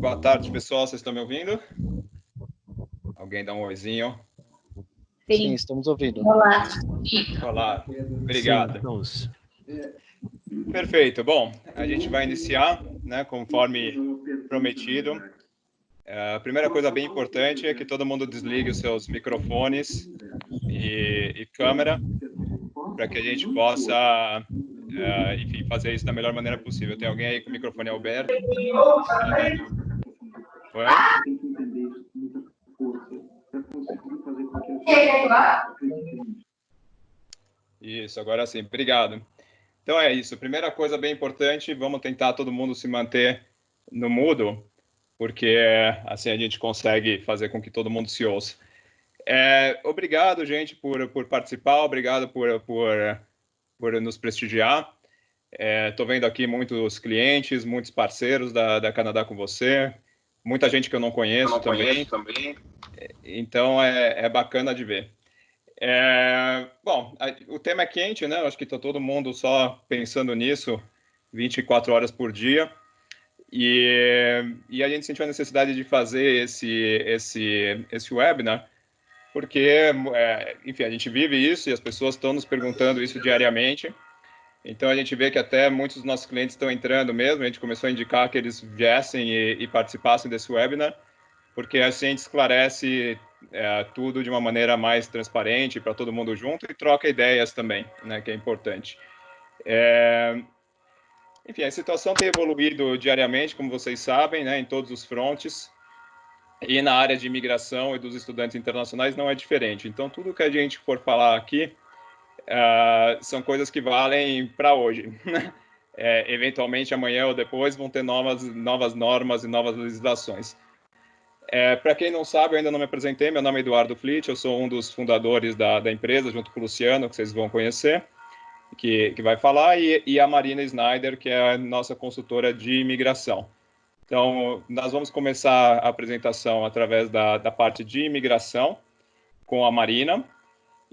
Boa tarde, pessoal. Vocês estão me ouvindo? Alguém dá um oizinho? Sim, estamos ouvindo. Olá. Olá, obrigado. Sim, Perfeito. Bom, a gente vai iniciar, né, conforme prometido. A primeira coisa bem importante é que todo mundo desligue os seus microfones e câmera, para que a gente possa, enfim, fazer isso da melhor maneira possível. Tem alguém aí com o microfone aberto? Oi? Isso, agora sim. Obrigado. Então é isso. Primeira coisa bem importante, vamos tentar todo mundo se manter no mudo, porque assim a gente consegue fazer com que todo mundo se ouça. Obrigado, gente, por participar, obrigado por nos prestigiar. Estou vendo aqui muitos clientes, muitos parceiros da Canadá com você, muita gente que eu não conheço também. Então é bacana de ver. Bom, o tema é quente, né? Eu acho que está todo mundo só pensando nisso 24 horas por dia. E a gente sentiu a necessidade de fazer esse webinar, porque, enfim, a gente vive isso e as pessoas estão nos perguntando isso diariamente. Então, a gente vê que até muitos dos nossos clientes estão entrando mesmo. A gente começou a indicar que eles viessem e participassem desse webinar, porque assim a gente esclarece tudo de uma maneira mais transparente para todo mundo junto e troca ideias também, né, que é importante. Enfim, a situação tem evoluído diariamente, como vocês sabem, né, em todos os frontes, e na área de imigração e dos estudantes internacionais não é diferente. Então, tudo que a gente for falar aqui são coisas que valem para hoje. Eventualmente, amanhã ou depois, vão ter novas normas e novas legislações. Para quem não sabe, eu ainda não me apresentei, meu nome é Eduardo Flitt, eu sou um dos fundadores da empresa, junto com o Luciano, que vocês vão conhecer, que vai falar, e a Marina Snyder, que é a nossa consultora de imigração. Então, nós vamos começar a apresentação através da parte de imigração, com a Marina,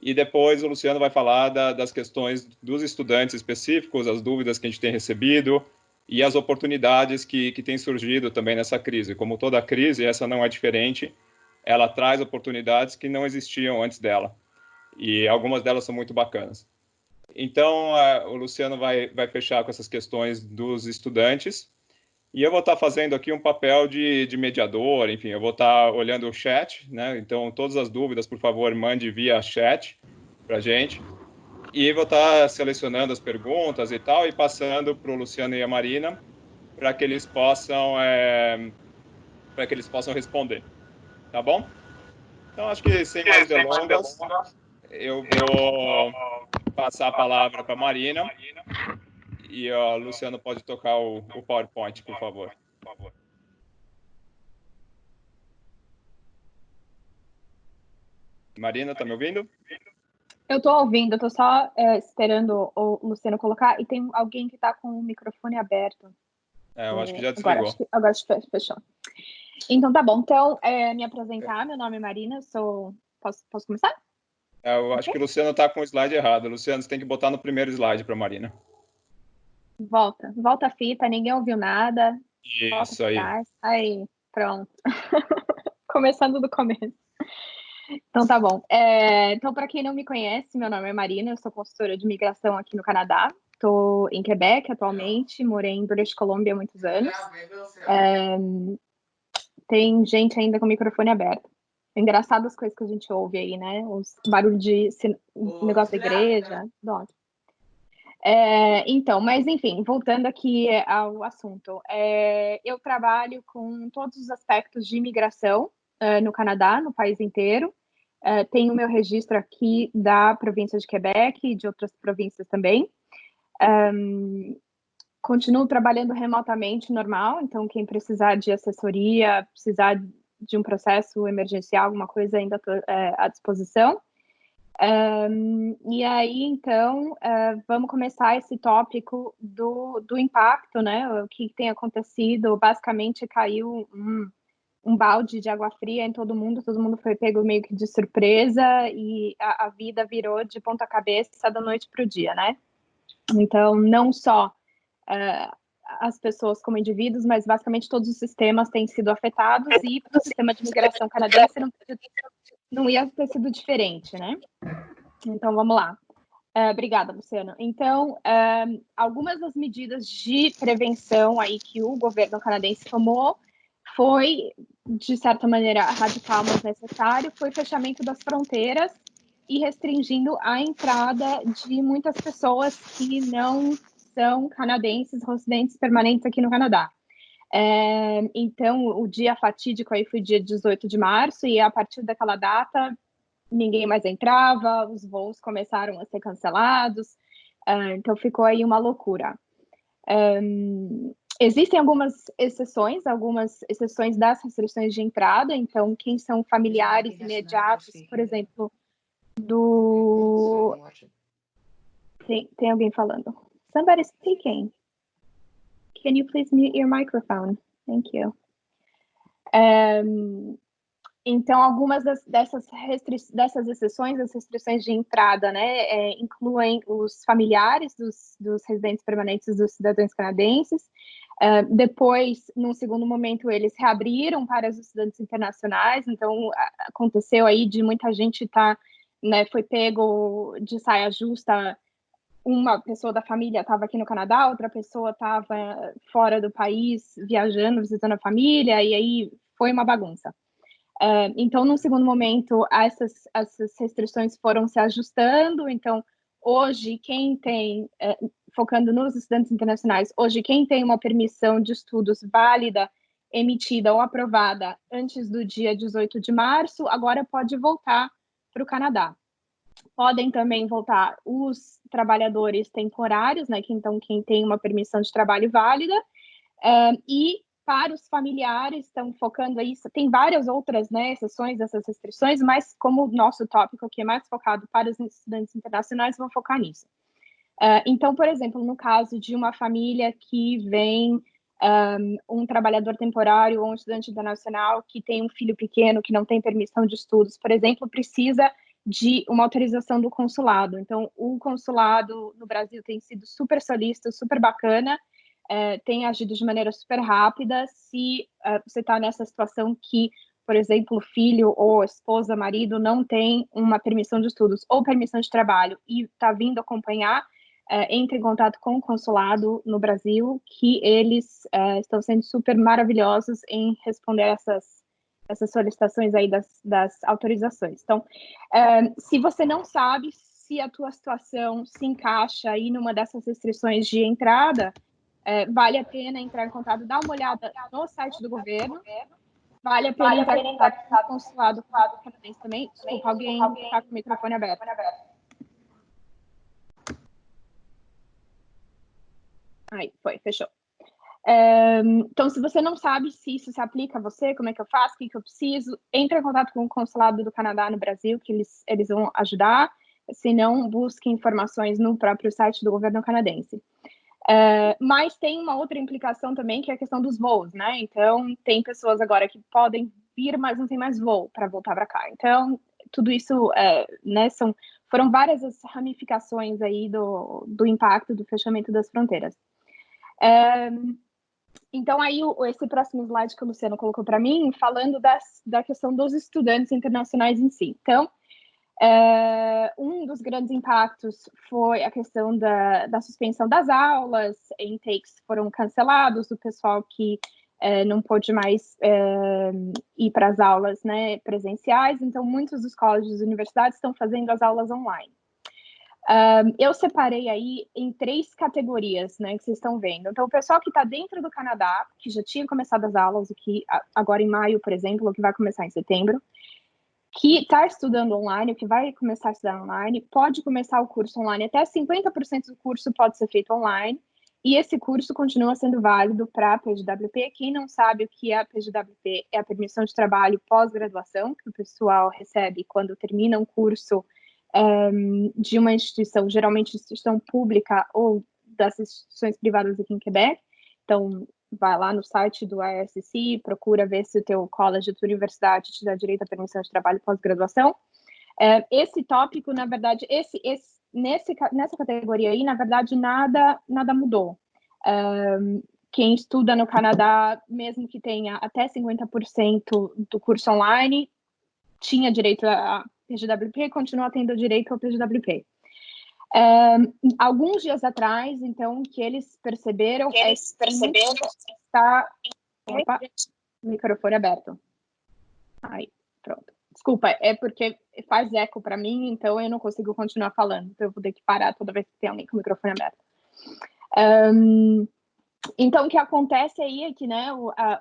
e depois o Luciano vai falar das questões dos estudantes específicos, as dúvidas que a gente tem recebido, e as oportunidades que têm surgido também nessa crise. Como toda crise, essa não é diferente, ela traz oportunidades que não existiam antes dela, e algumas delas são muito bacanas. Então, o Luciano vai fechar com essas questões dos estudantes, e eu vou estar fazendo aqui um papel de mediador, enfim, eu vou estar olhando o chat, né? Então, todas as dúvidas, por favor, mande via chat para a gente. E vou estar selecionando as perguntas e tal, e passando para o Luciano e a Marina, para que eles possam responder. Tá bom? Então, acho que sem mais delongas, eu vou passar a palavra para a Marina. E o Luciano pode tocar o PowerPoint, por favor. Marina, tá me ouvindo? Eu estou ouvindo, estou só esperando o Luciano colocar, e tem alguém que está com o microfone aberto. Eu acho que já desligou. Agora fechou. Então, tá bom. Então, me apresentar, meu nome é Marina, Posso começar? Eu acho que o Luciano está com o slide errado. Luciano, você tem que botar no primeiro slide para a Marina. Volta a fita, ninguém ouviu nada. Isso aí. Aí, pronto. Começando do começo. Então, tá bom. Então, para quem não me conhece, meu nome é Marina, eu sou consultora de imigração aqui no Canadá. Estou em Quebec atualmente, morei em British Columbia há muitos anos. Tem gente ainda com o microfone aberto. É engraçado as coisas que a gente ouve aí, né? Os barulhos de negócio da igreja. Nossa. Então, mas enfim, voltando aqui ao assunto. Eu trabalho com todos os aspectos de imigração no Canadá, no país inteiro. Tenho meu registro aqui da província de Quebec e de outras províncias também. Continuo trabalhando remotamente normal, então quem precisar de assessoria, precisar de um processo emergencial, alguma coisa, ainda estou à disposição. E aí, então, vamos começar esse tópico do impacto, né? O que tem acontecido, basicamente caiu um balde de água fria em todo mundo foi pego meio que de surpresa e a vida virou de ponta cabeça da noite para o dia, né? Então, não só as pessoas como indivíduos, mas basicamente todos os sistemas têm sido afetados e o sistema de migração canadense não ia ter sido diferente, né? Então, vamos lá. Obrigada, Luciano. Então, algumas das medidas de prevenção aí que o governo canadense tomou foi, de certa maneira, radical, mas necessário, foi o fechamento das fronteiras e restringindo a entrada de muitas pessoas que não são canadenses, residentes permanentes aqui no Canadá. Então, o dia fatídico aí foi dia 18 de março, e a partir daquela data, ninguém mais entrava, os voos começaram a ser cancelados, então ficou aí uma loucura. Existem algumas exceções das restrições de entrada, então quem são familiares imediatos, por exemplo, Tem alguém falando. Somebody's speaking. Can you please mute your microphone? Thank you. Então, algumas dessas exceções, as restrições de entrada, né, incluem os familiares dos residentes permanentes dos cidadãos canadenses. Depois, num segundo momento, eles reabriram para os estudantes internacionais. Então, aconteceu aí de muita gente né, foi pego de saia justa. Uma pessoa da família estava aqui no Canadá, outra pessoa estava fora do país, viajando, visitando a família, e aí foi uma bagunça. Então, num segundo momento, essas restrições foram se ajustando. Então, hoje, focando nos estudantes internacionais, hoje, quem tem uma permissão de estudos válida, emitida ou aprovada antes do dia 18 de março, agora pode voltar para o Canadá. Podem também voltar os trabalhadores temporários, né? Então, quem tem uma permissão de trabalho válida, e para os familiares, estão focando aí, tem várias outras, né, exceções dessas restrições, mas como o nosso tópico aqui é mais focado para os estudantes internacionais, vão focar nisso. Então, por exemplo, no caso de uma família que vem um trabalhador temporário ou um estudante internacional que tem um filho pequeno, que não tem permissão de estudos, por exemplo, precisa de uma autorização do consulado. Então, o consulado no Brasil tem sido super solícito, super bacana, tem agido de maneira super rápida. Se você está nessa situação que, por exemplo, filho ou esposa, marido não tem uma permissão de estudos ou permissão de trabalho e está vindo acompanhar, entre em contato com o consulado no Brasil, que eles estão sendo super maravilhosos em responder essas solicitações aí das autorizações. Então, se você não sabe se a tua situação se encaixa aí numa dessas restrições de entrada, vale a pena entrar em contato, dar uma olhada no site do governo, vale a pena entrar em contato com o consulado canadense também. Desculpa, alguém está com o microfone aberto. Aí, fechou. Então, se você não sabe se isso se aplica a você, como é que eu faço, o que eu preciso, entre em contato com o consulado do Canadá no Brasil, que eles vão ajudar. Se não, busque informações no próprio site do governo canadense. Mas tem uma outra implicação também, que é a questão dos voos, né? Então, tem pessoas agora que podem vir, mas não tem mais voo para voltar para cá. Então, tudo isso, né, foram várias as ramificações aí do impacto do fechamento das fronteiras. Então, aí, esse próximo slide que o Luciano colocou para mim, falando da questão dos estudantes internacionais em si. Então, um dos grandes impactos foi a questão da suspensão das aulas, intakes foram cancelados, do pessoal que não pôde mais ir para as aulas, né, presenciais. Então, muitos dos colégios e universidades estão fazendo as aulas online. Eu separei aí em 3 categorias, né, que vocês estão vendo. Então, o pessoal que está dentro do Canadá, que já tinha começado as aulas, agora em maio, por exemplo, ou que vai começar em setembro, que está estudando online, ou que vai começar a estudar online, pode começar o curso online. Até 50% do curso pode ser feito online, e esse curso continua sendo válido para a PGWP. Quem não sabe o que é a PGWP, é a permissão de trabalho pós-graduação, que o pessoal recebe quando termina um curso de uma instituição, geralmente instituição pública ou das instituições privadas aqui em Quebec. Então, vai lá no site do IRCC, procura ver se o teu college, a tua universidade te dá direito à permissão de trabalho pós-graduação. Esse tópico, na verdade, nessa categoria aí, na verdade, nada mudou. quem estuda no Canadá, mesmo que tenha até 50% do curso online, tinha direito a PGWP, continua tendo direito ao PGWP. Alguns dias atrás, então, que eles perceberam... Está... Opa, microfone aberto. Aí, pronto. Desculpa, é porque faz eco para mim, então eu não consigo continuar falando. Então eu vou ter que parar toda vez que tem alguém com o microfone aberto. Então, o que acontece aí é que, né,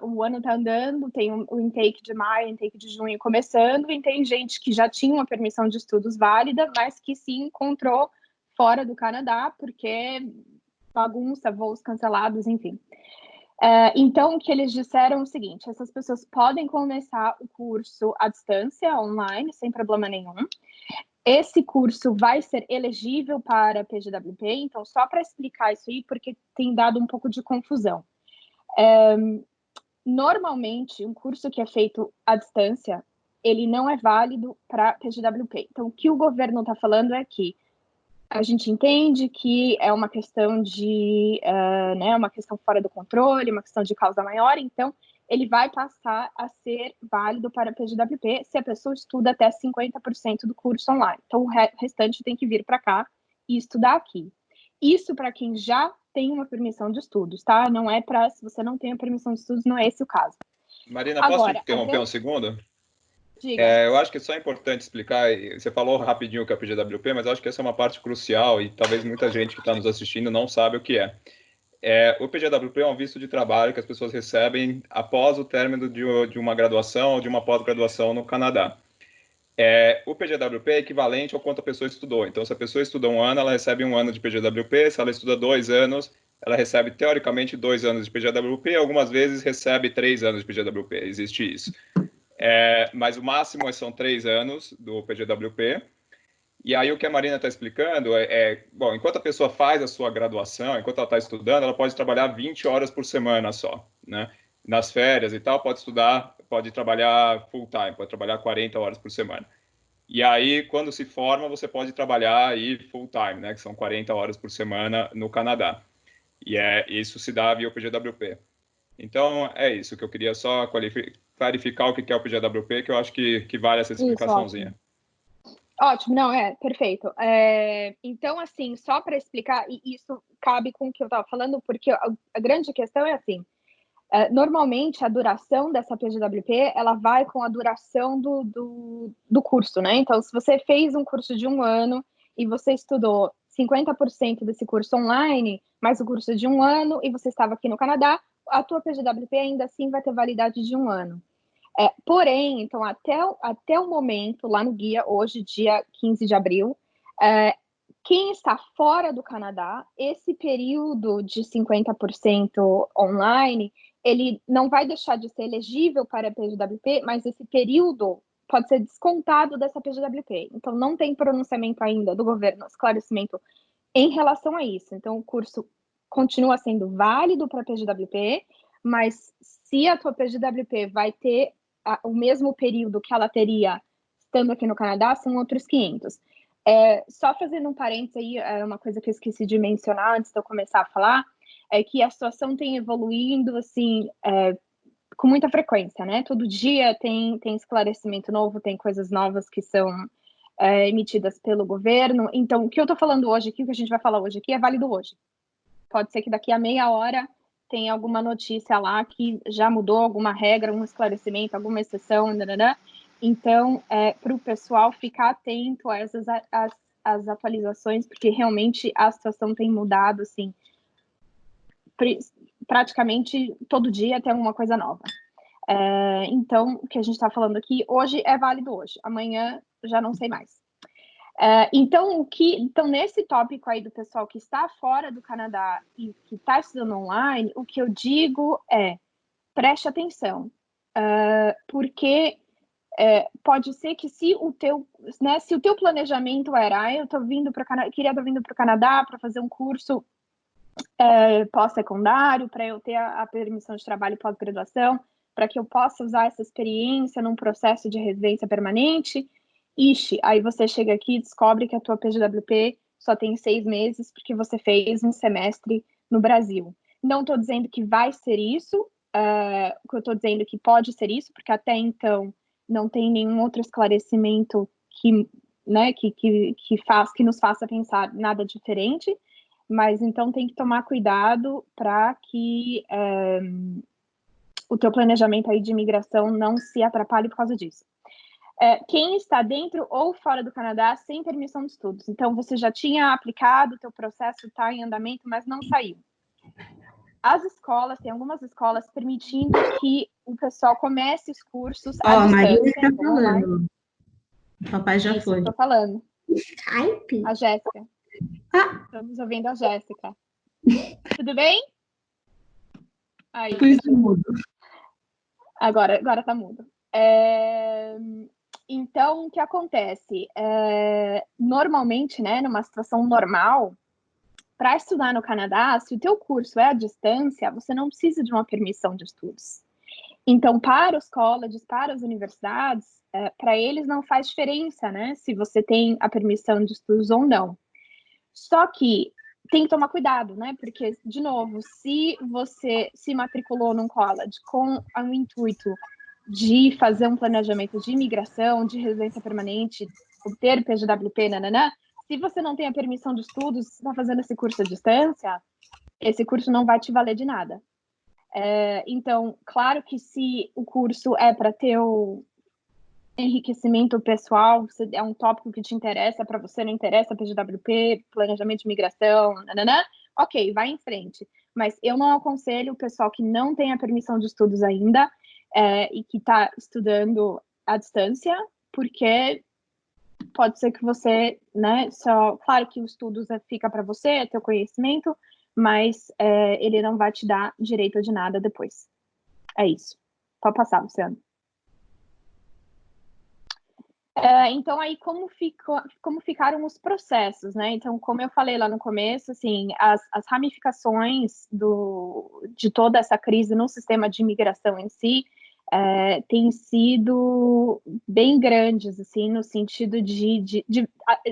o ano está andando, tem o intake de maio, o intake de junho começando, e tem gente que já tinha uma permissão de estudos válida, mas que se encontrou fora do Canadá, porque bagunça, voos cancelados, enfim. Então, o que eles disseram é o seguinte: essas pessoas podem começar o curso à distância, online, sem problema nenhum. Esse curso vai ser elegível para PGWP, então, só para explicar isso aí, porque tem dado um pouco de confusão. Normalmente, um curso que é feito à distância, ele não é válido para PGWP. Então, o que o governo está falando é que a gente entende que é uma questão de, né, uma questão fora do controle, uma questão de causa maior, então ele vai passar a ser válido para PGWP se a pessoa estuda até 50% do curso online. Então, o restante tem que vir para cá e estudar aqui. Isso para quem já tem uma permissão de estudos, tá? Não é para, se você não tem a permissão de estudos, não é esse o caso. Marina, posso te interromper um segundo? Diga. Eu acho que é só importante explicar, você falou rapidinho o que é o PGWP, mas eu acho que essa é uma parte crucial e talvez muita gente que está nos assistindo não sabe o que é. O PGWP é um visto de trabalho que as pessoas recebem após o término de uma graduação ou de uma pós-graduação no Canadá. O PGWP é equivalente ao quanto a pessoa estudou. Então, se a pessoa estudou 1 ano, ela recebe 1 ano de PGWP. Se ela estuda 2 anos, ela recebe, teoricamente, 2 anos de PGWP. Algumas vezes recebe 3 anos de PGWP. Existe isso. Mas o máximo são 3 anos do PGWP. E aí o que a Marina está explicando bom, enquanto a pessoa faz a sua graduação, enquanto ela está estudando, ela pode trabalhar 20 horas por semana só, né? Nas férias e tal, pode estudar, pode trabalhar full time, pode trabalhar 40 horas por semana. E aí, quando se forma, você pode trabalhar aí full time, né? Que são 40 horas por semana no Canadá. E isso se dá via o PGWP. Então, é isso que eu queria só clarificar o que é o PGWP, que eu acho que vale essa explicaçãozinha. Ótimo, não, perfeito. Então, assim, só para explicar, e isso cabe com o que eu estava falando, porque a grande questão é assim, normalmente a duração dessa PGWP, ela vai com a duração do curso, né? Então, se você fez um curso de 1 ano e você estudou 50% desse curso online, mais o curso de 1 ano, e você estava aqui no Canadá, a tua PGWP ainda assim vai ter validade de 1 ano. Porém, então, até o momento, lá no guia, hoje, dia 15 de abril, quem está fora do Canadá, esse período de 50% online, ele não vai deixar de ser elegível para a PGWP, mas esse período pode ser descontado dessa PGWP. Então, não tem pronunciamento ainda do governo, esclarecimento em relação a isso. Então, o curso continua sendo válido para a PGWP, mas se a tua PGWP vai ter o mesmo período que ela teria estando aqui no Canadá, são outros 500. Só fazendo um parênteses aí, uma coisa que eu esqueci de mencionar antes de eu começar a falar, é que a situação tem evoluindo, assim, com muita frequência, né? Todo dia tem esclarecimento novo, tem coisas novas que são emitidas pelo governo. Então, o que eu tô falando hoje aqui, o que a gente vai falar hoje aqui, é válido hoje. Pode ser que daqui a meia hora tenha alguma notícia lá que já mudou alguma regra, um esclarecimento, alguma exceção, nananã. Então, para o pessoal ficar atento a essas as atualizações, porque realmente a situação tem mudado, assim, praticamente todo dia tem alguma coisa nova. Então, o que a gente está falando aqui hoje é válido hoje, amanhã já não sei mais. Então, nesse tópico aí do pessoal que está fora do Canadá e que está estudando online, o que eu digo preste atenção, porque pode ser que se o teu planejamento era, eu tô vindo para Canadá, queria estar vindo para o Canadá para fazer um curso pós-secundário, para eu ter a permissão de trabalho pós-graduação, para que eu possa usar essa experiência num processo de residência permanente. Aí você chega aqui e descobre que a tua PGWP só tem 6 meses porque você fez um semestre no Brasil. Não estou dizendo que vai ser isso, eu estou dizendo que pode ser isso, porque até então não tem nenhum outro esclarecimento que, né, que nos faça pensar nada diferente, mas então tem que tomar cuidado para que o teu planejamento aí de imigração não se atrapalhe por causa disso. Quem está dentro ou fora do Canadá sem permissão de estudos. Então, você já tinha aplicado, o teu processo está em andamento, mas não saiu. As escolas, tem algumas escolas permitindo que o pessoal comece os cursos à distância. Maria está falando. O papai já foi. Estou falando. Skype? A Jéssica. Estamos ouvindo a Jéssica. Tudo bem? Aí. Mudo. Agora está mudo. Então, o que acontece? Normalmente, né, numa situação normal, para estudar no Canadá, se o teu curso é à distância, você não precisa de uma permissão de estudos. Então, para os colleges, para as universidades, para eles não faz diferença, né, se você tem a permissão de estudos ou não. Só que tem que tomar cuidado, né, porque, de novo, se você se matriculou num college com o intuito de fazer um planejamento de imigração, de residência permanente, obter PGWP, nananã, se você não tem a permissão de estudos, está fazendo esse curso à distância, esse curso não vai te valer de nada. Então, claro que se o curso é para ter o enriquecimento pessoal, se é um tópico que te interessa, para você não interessa, PGWP, planejamento de imigração, nananã, ok, vai em frente. Mas eu não aconselho o pessoal que não tem a permissão de estudos ainda e que está estudando à distância, porque pode ser que você, né, claro que o estudo fica para você, é teu conhecimento, mas ele não vai te dar direito de nada depois. É isso. Pode passar, Luciano. Então, aí, como ficaram os processos, né? Então, como eu falei lá no começo, assim, as ramificações de toda essa crise no sistema de imigração em si têm sido bem grandes, assim, no sentido de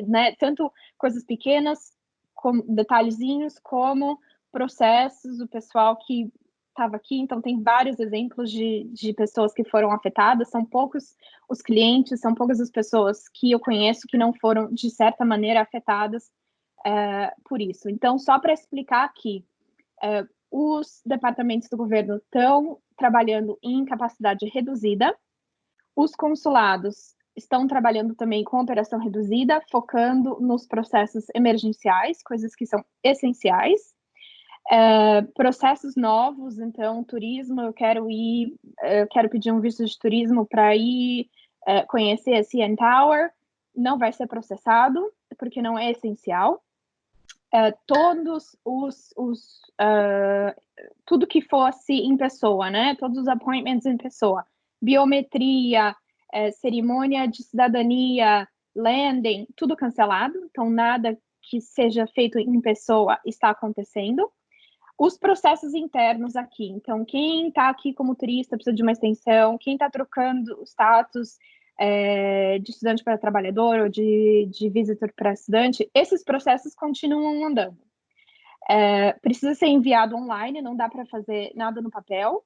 né, tanto coisas pequenas, como detalhezinhos, como processos, o pessoal que estava aqui, então tem vários exemplos de pessoas que foram afetadas, são poucos os clientes, são poucas as pessoas que eu conheço que não foram, de certa maneira, afetadas por isso. Então, só para explicar aqui, os departamentos do governo estão trabalhando em capacidade reduzida, os consulados estão trabalhando também com operação reduzida, focando nos processos emergenciais, coisas que são essenciais. Processos novos, então, turismo, eu quero pedir um visto de turismo para ir conhecer a CN Tower, não vai ser processado, porque não é essencial. Todos tudo que fosse em pessoa, né? Todos os appointments em pessoa, biometria, cerimônia de cidadania, landing, tudo cancelado, então nada que seja feito em pessoa está acontecendo. Os processos internos aqui, então quem está aqui como turista precisa de uma extensão, quem está trocando o status de estudante para trabalhador ou de visitor para estudante, esses processos continuam andando. Precisa ser enviado online, não dá para fazer nada no papel.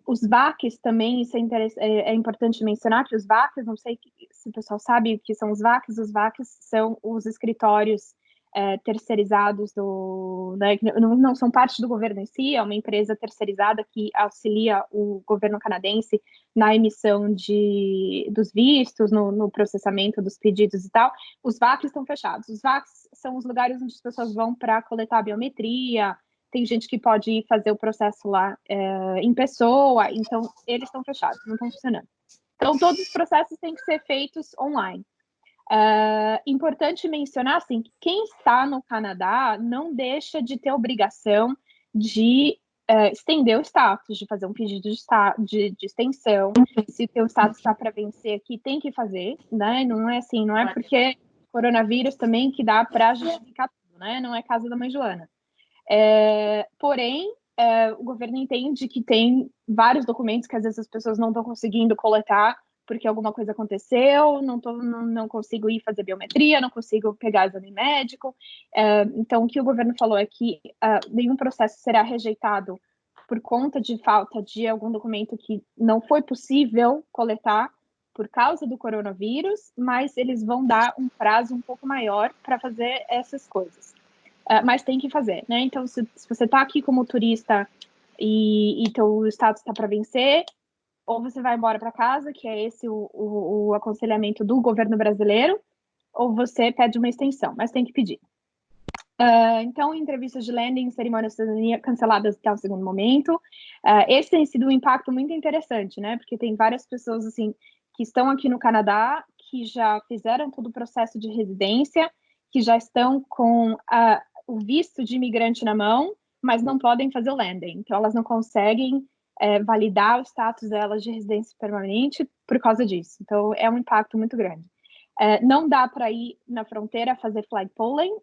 Os VACs também, isso é importante mencionar que os VACs, não sei se o pessoal sabe o que são os VACs são os escritórios terceirizados né, não são parte do governo em si, é uma empresa terceirizada que auxilia o governo canadense na emissão dos vistos, no processamento dos pedidos e tal. Os VACs estão fechados. Os VACs são os lugares onde as pessoas vão para coletar biometria, tem gente que pode ir fazer o processo lá em pessoa, então eles estão fechados, não estão funcionando. Então, todos os processos têm que ser feitos online. Importante mencionar, assim, que quem está no Canadá não deixa de ter obrigação de estender o status, de fazer um pedido de extensão. Se o teu status está para vencer aqui, tem que fazer, né? Não é assim, não é porque coronavírus também que dá para justificar tudo, né? Não é casa da mãe Joana. Porém, o governo entende que tem vários documentos que às vezes as pessoas não estão conseguindo coletar porque alguma coisa aconteceu, não consigo ir fazer biometria, não consigo pegar exame médico. Então, o que o governo falou é que nenhum processo será rejeitado por conta de falta de algum documento que não foi possível coletar por causa do coronavírus, mas eles vão dar um prazo um pouco maior para fazer essas coisas. Mas tem que fazer, né? Então, se você está aqui como turista e teu status está para vencer, ou você vai embora para casa, que é esse o aconselhamento do governo brasileiro, ou você pede uma extensão, mas tem que pedir. Então, entrevistas de landing, cerimônias de cidadania canceladas até o segundo momento. Esse tem sido um impacto muito interessante, né? Porque tem várias pessoas, assim, que estão aqui no Canadá, que já fizeram todo o processo de residência, que já estão com o visto de imigrante na mão, mas não podem fazer o landing. Então, elas não conseguem validar o status delas de residência permanente por causa disso. Então, é um impacto muito grande. Não dá para ir na fronteira fazer flag polling.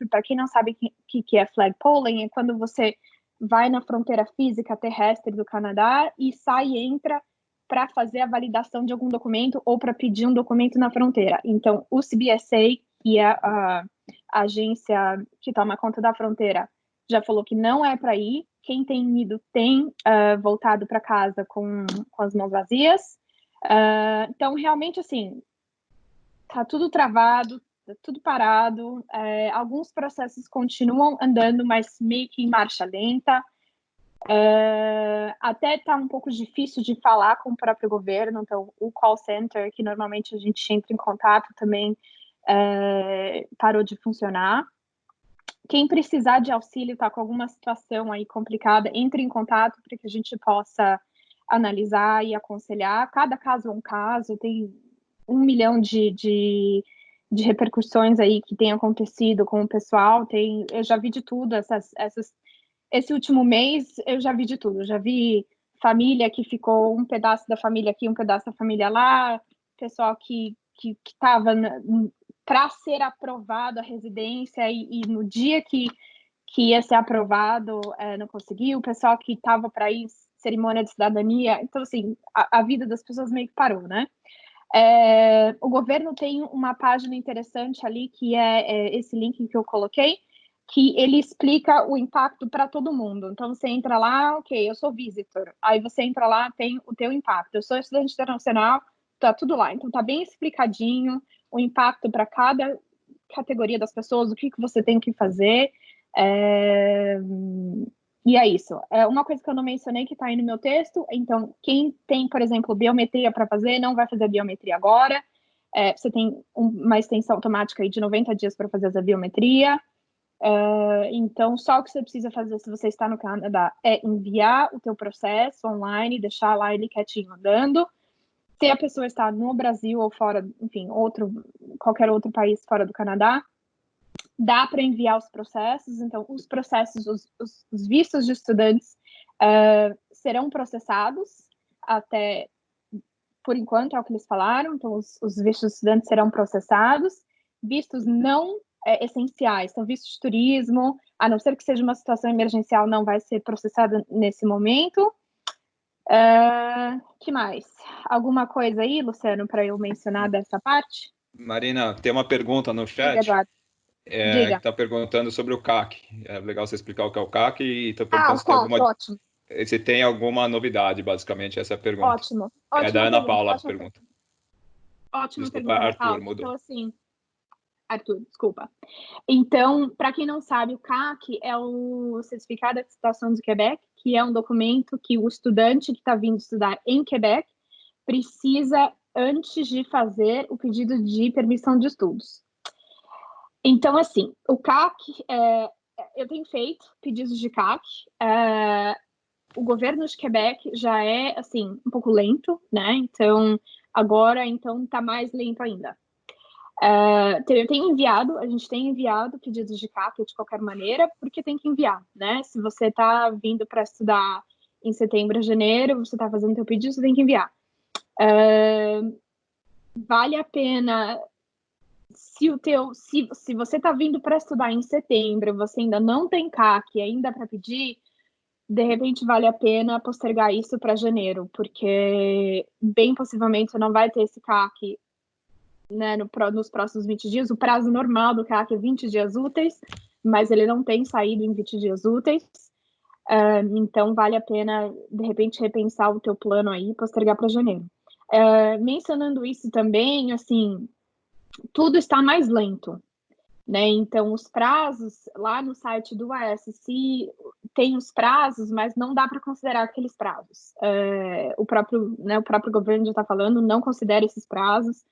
Para quem não sabe o que é flag polling, é quando você vai na fronteira física terrestre do Canadá e sai e entra para fazer a validação de algum documento ou para pedir um documento na fronteira. Então, o CBSA, que é a agência que toma conta da fronteira, já falou que não é para ir. Quem tem ido tem voltado para casa com as mãos vazias. Então, realmente, assim, tá tudo travado, tá tudo parado. Alguns processos continuam andando, mas meio que em marcha lenta. Até tá um pouco difícil de falar com o próprio governo. Então, o call center, que normalmente a gente entra em contato, também parou de funcionar. Quem precisar de auxílio, está com alguma situação aí complicada, entre em contato para que a gente possa analisar e aconselhar. Cada caso é um caso, tem 1 milhão de repercussões aí que tem acontecido com o pessoal. Eu já vi de tudo, esse último mês eu já vi de tudo. Eu já vi família que ficou um pedaço da família aqui, um pedaço da família lá, pessoal que estava para ser aprovado a residência e no dia que ia ser aprovado não conseguiu, o pessoal que estava para ir cerimônia de cidadania. Então, assim, a vida das pessoas meio que parou, né? O governo tem uma página interessante ali, que é esse link que eu coloquei, que ele explica o impacto para todo mundo. Então, você entra lá, ok, eu sou visitor. Aí você entra lá, tem o teu impacto. Eu sou estudante internacional, tá tudo lá. Então, tá bem explicadinho o impacto para cada categoria das pessoas, o que você tem que fazer. E é isso. Uma coisa que eu não mencionei que está aí no meu texto, então, quem tem, por exemplo, biometria para fazer, não vai fazer biometria agora. Você tem uma extensão automática aí de 90 dias para fazer essa biometria. Então, só o que você precisa fazer se você está no Canadá é enviar o teu processo online, deixar lá ele quietinho andando. Se a pessoa está no Brasil ou fora, enfim, qualquer outro país fora do Canadá, dá para enviar os processos. Então, os processos, os vistos de estudantes serão processados até, por enquanto, é o que eles falaram. Então, os vistos de estudantes serão processados. Vistos não essenciais, então, visto de turismo, a não ser que seja uma situação emergencial, não vai ser processado nesse momento. Que mais? Alguma coisa aí, Luciano, para eu mencionar dessa parte? Marina, tem uma pergunta no chat. Diga, Eduardo. Que está perguntando sobre o CAC. É legal você explicar o que é o CAC e está perguntando ótimo. Se tem alguma novidade, basicamente, essa é a pergunta. Ótimo. É da Ana Paula a pergunta. Ótima Desculpa, pergunta, Arthur, Paula. mudou. Então, assim, Arthur, desculpa. Então, para quem não sabe, o CAC é o Certificado de Acceptação do Quebec, que é um documento que o estudante que está vindo estudar em Quebec precisa antes de fazer o pedido de permissão de estudos. Então, assim, o CAC, eu tenho feito pedidos de CAC. O governo de Quebec já é, assim, um pouco lento, né? Então, agora, tá mais lento ainda. A gente tem enviado pedidos de CAC de qualquer maneira, porque tem que enviar, né? Se você está vindo para estudar em setembro, janeiro, você está fazendo seu pedido, você tem que enviar. Vale a pena, se você está vindo para estudar em setembro, você ainda não tem CAC, ainda para pedir, de repente vale a pena postergar isso para janeiro, porque bem possivelmente você não vai ter esse CAC, né, nos próximos 20 dias. O prazo normal do CAC é 20 dias úteis, mas ele não tem saído em 20 dias úteis. Então vale a pena, de repente, repensar o teu plano aí e postergar para janeiro. Mencionando isso também, assim, tudo está mais lento, né? Então, os prazos, lá no site do ASC, tem os prazos, mas não dá para considerar aqueles prazos. O próprio governo já está falando, não considera esses prazos,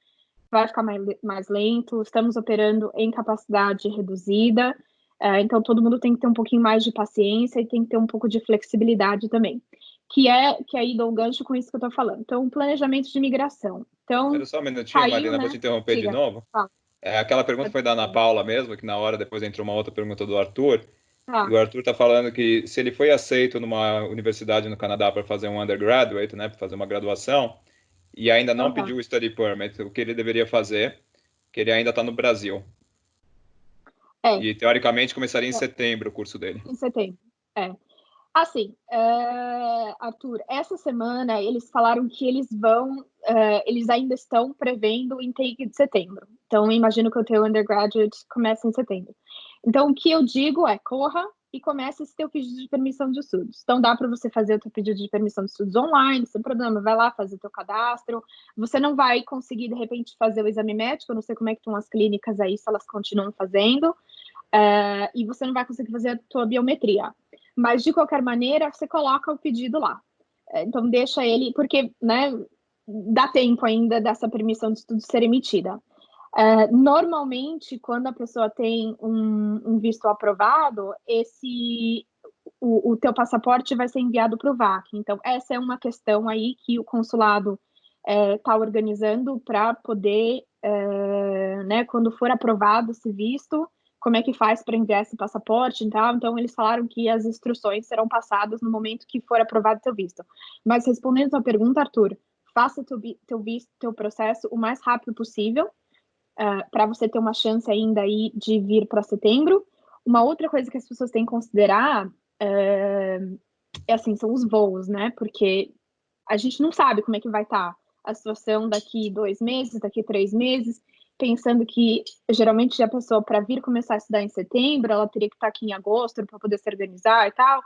vai ficar mais lento, estamos operando em capacidade reduzida, então todo mundo tem que ter um pouquinho mais de paciência e tem que ter um pouco de flexibilidade também, que aí dou um gancho com isso que eu estou falando. Então, planejamento de migração. Então, Espera só um minutinho, Marina, né? vou te interromper de novo. Aquela pergunta foi da Ana Paula mesmo, que na hora depois entrou uma outra pergunta do Arthur. E o Arthur está falando que se ele foi aceito numa universidade no Canadá para fazer um undergraduate, né, para fazer uma graduação, e ainda não pediu o study permit, o que ele deveria fazer, que ele ainda está no Brasil. E, teoricamente, começaria em setembro o curso dele. Em setembro, Assim, Arthur, essa semana eles falaram que eles ainda estão prevendo o intake de setembro. Então, imagino que o teu undergraduate comece em setembro. Então, o que eu digo é, corra e comece esse teu pedido de permissão de estudos. Então, dá para você fazer o teu pedido de permissão de estudos online, sem problema, vai lá fazer o teu cadastro. Você não vai conseguir, de repente, fazer o exame médico, eu não sei como é que estão as clínicas aí, se elas continuam fazendo, e você não vai conseguir fazer a tua biometria. Mas, de qualquer maneira, você coloca o pedido lá. Então, deixa ele, porque, né, dá tempo ainda dessa permissão de estudo ser emitida. Normalmente, quando a pessoa tem um visto aprovado, o teu passaporte vai ser enviado para o VAC. Então, essa é uma questão aí que o consulado está organizando para poder, né, quando for aprovado esse visto, como é que faz para enviar esse passaporte e tal. Então, eles falaram que as instruções serão passadas no momento que for aprovado o teu visto. Mas, respondendo a tua pergunta, Arthur, faça teu processo o mais rápido possível, para você ter uma chance ainda aí de vir para setembro. Uma outra coisa que as pessoas têm que considerar assim, são os voos, né? Porque a gente não sabe como é que vai estar a situação daqui 2 meses, daqui 3 meses, pensando que geralmente a pessoa, para vir começar a estudar em setembro, ela teria que estar aqui em agosto para poder se organizar e tal.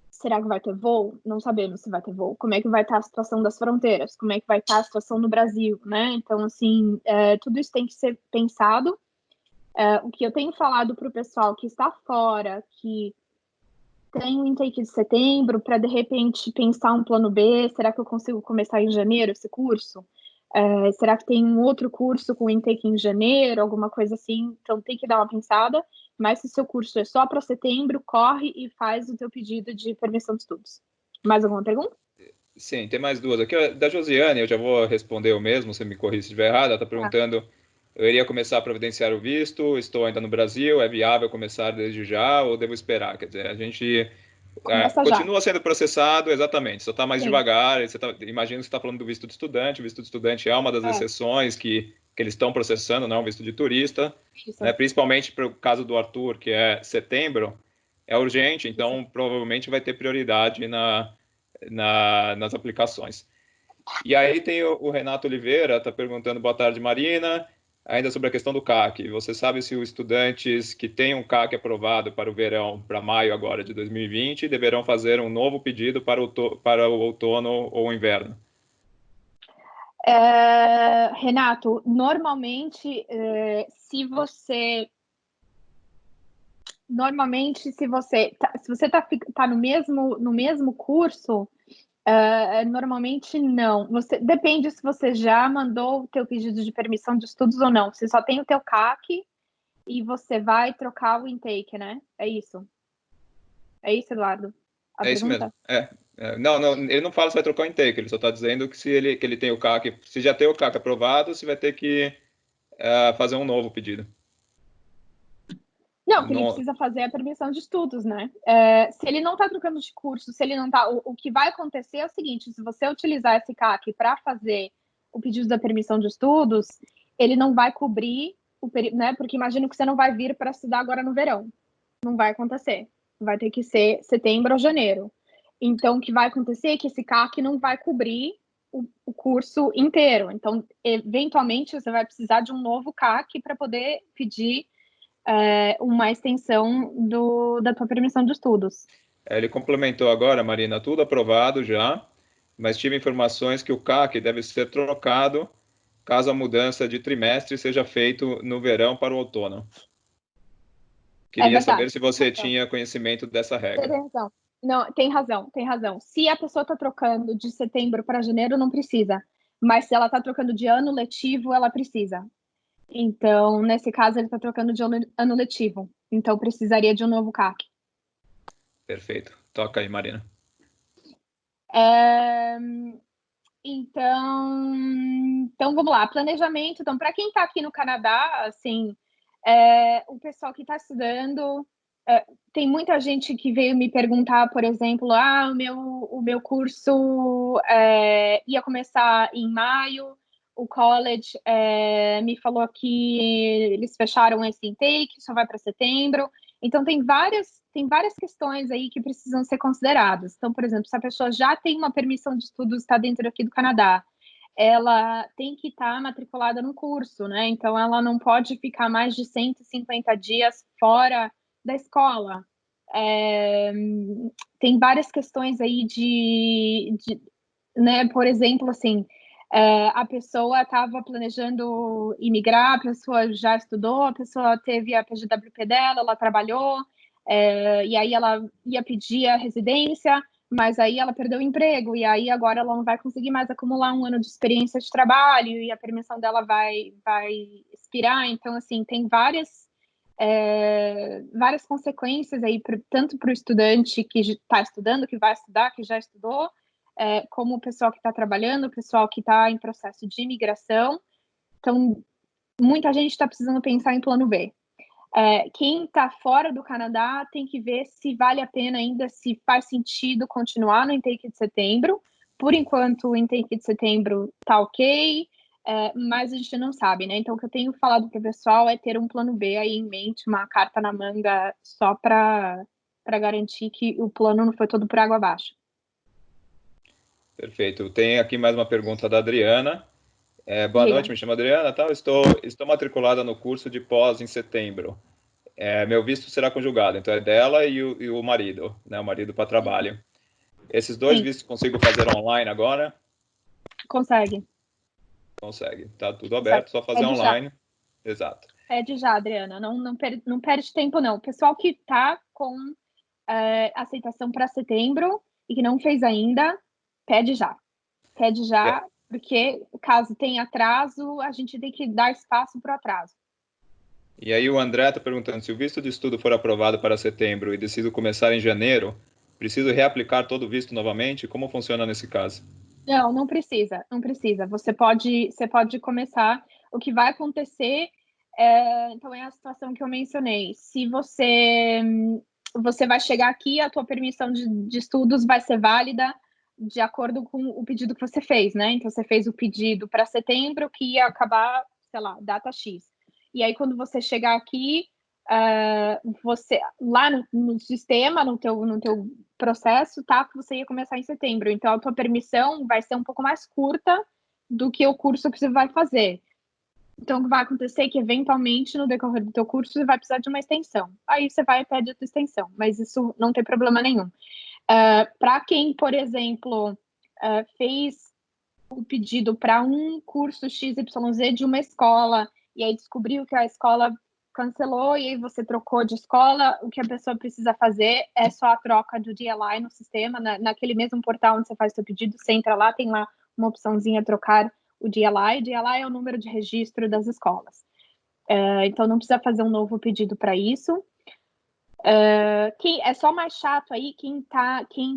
Será que vai ter voo? Não sabemos se vai ter voo. Como é que vai estar a situação das fronteiras? Como é que vai estar a situação no Brasil, né? Então, assim, tudo isso tem que ser pensado. O que eu tenho falado para o pessoal que está fora, que tem o intake de setembro, para, de repente, pensar um plano B, será que eu consigo começar em janeiro esse curso? Será que tem um outro curso com intake em janeiro, alguma coisa assim? Então, tem que dar uma pensada. Mas se o seu curso é só para setembro, corre e faz o teu pedido de permissão de estudos. Mais alguma pergunta? Sim, tem mais duas aqui. Da Josiane, eu já vou responder o mesmo, você me corrige se estiver errado. Ela está perguntando, eu iria começar a providenciar o visto, estou ainda no Brasil, é viável começar desde já ou devo esperar? Quer dizer, a gente continua sendo processado, exatamente, só está mais devagar. Imagina que você está falando do visto de estudante, o visto de estudante é uma das exceções que eles estão processando, não o visto de turista, né? Principalmente para o caso do Arthur, que é setembro, é urgente, então provavelmente vai ter prioridade nas aplicações. E aí tem o Renato Oliveira, está perguntando, boa tarde, Marina, ainda sobre a questão do CAC. Você sabe se os estudantes que têm um CAC aprovado para o verão, para maio agora de 2020, deverão fazer um novo pedido para o outono ou inverno? Renato, normalmente, se você tá no mesmo curso, normalmente não. Depende se você já mandou o teu pedido de permissão de estudos ou não. Você só tem o teu CAC e você vai trocar o intake, né? É isso. É isso, Eduardo? Isso mesmo. Não, ele não fala se vai trocar o intake, ele só está dizendo que que ele tem o CAC, se já tem o CAC aprovado, você vai ter que fazer um novo pedido. Não, que ele precisa fazer a permissão de estudos, né? Se ele não está trocando de curso, se ele não está... O que vai acontecer é o seguinte, se você utilizar esse CAC para fazer o pedido da permissão de estudos, ele não vai cobrir o período, né? Porque imagino que você não vai vir para estudar agora no verão. Não vai acontecer. vai ter que ser setembro ou janeiro. Então, o que vai acontecer é que esse CAC não vai cobrir o curso inteiro. Então, eventualmente, você vai precisar de um novo CAC para poder pedir uma extensão da tua permissão de estudos. Ele complementou agora, Marina, tudo aprovado já, mas tive informações que o CAC deve ser trocado caso a mudança de trimestre seja feito no verão para o outono. Queria saber se você tinha conhecimento dessa regra. Tem razão. Não, tem razão. Se a pessoa está trocando de setembro para janeiro, não precisa. Mas se ela está trocando de ano letivo, ela precisa. Então, nesse caso, ele está trocando de ano letivo. Então, precisaria de um novo CAC. Perfeito. Toca aí, Marina. Então, vamos lá. Planejamento. Então, para quem está aqui no Canadá, assim, o pessoal que está estudando, tem muita gente que veio me perguntar, por exemplo, o meu curso ia começar em maio, o college me falou que eles fecharam esse intake, só vai para setembro. Então, tem várias questões aí que precisam ser consideradas. Então, por exemplo, se a pessoa já tem uma permissão de estudos, está dentro aqui do Canadá, ela tem que estar matriculada no curso, né? Então, ela não pode ficar mais de 150 dias fora da escola. Tem várias questões aí né? Por exemplo, assim, a pessoa estava planejando imigrar, a pessoa já estudou, a pessoa teve a PGWP dela, ela trabalhou, e aí ela ia pedir a residência, mas aí ela perdeu o emprego, e aí agora ela não vai conseguir mais acumular um ano de experiência de trabalho, e a permissão dela vai expirar. Então, assim, tem várias consequências aí, tanto para o estudante que está estudando, que vai estudar, que já estudou, como o pessoal que está trabalhando, o pessoal que está em processo de imigração. Então, muita gente está precisando pensar em plano B. Quem está fora do Canadá tem que ver se vale a pena ainda, se faz sentido continuar no intake de setembro. Por enquanto, o intake de setembro está ok, mas a gente não sabe, né? Então, o que eu tenho falado para o pessoal é ter um plano B aí em mente, uma carta na manga, só para garantir que o plano não foi todo por água abaixo. Perfeito. Tem aqui mais uma pergunta da Adriana. Boa noite, me chamo Adriana. Estou matriculada no curso de pós em setembro. Meu visto será conjugado, então é dela e o marido, né? O marido para trabalho. Esses dois vistos consigo fazer online agora? Consegue. Consegue. Tá tudo aberto, só fazer online. Já. Exato. Pede já, Adriana. Não perde tempo, não. O pessoal que está com aceitação para setembro e que não fez ainda, pede já. Pede já, porque caso tenha atraso, a gente tem que dar espaço para o atraso. E aí o André está perguntando, se o visto de estudo for aprovado para setembro e decido começar em janeiro, preciso reaplicar todo o visto novamente? Como funciona nesse caso? Não precisa. Você pode começar. O que vai acontecer, então, é a situação que eu mencionei. Se você vai chegar aqui, a tua permissão de estudos vai ser válida de acordo com o pedido que você fez, né? Então, você fez o pedido para setembro, que ia acabar, sei lá, data X. E aí, quando você chegar aqui, você lá no sistema, no teu processo, tá? Que você ia começar em setembro. Então, a tua permissão vai ser um pouco mais curta do que o curso que você vai fazer. Então, o que vai acontecer é que, eventualmente, no decorrer do teu curso, você vai precisar de uma extensão. Aí você vai e pede a tua extensão, mas isso não tem problema nenhum. Para quem, por exemplo, fez o pedido para um curso XYZ de uma escola, e aí descobriu que a escola cancelou, e aí você trocou de escola, o que a pessoa precisa fazer é só a troca do DLI no sistema, naquele mesmo portal onde você faz o seu pedido, você entra lá, tem lá uma opçãozinha trocar o DLI. O DLI é o número de registro das escolas. Então, não precisa fazer um novo pedido para isso. É só mais chato aí quem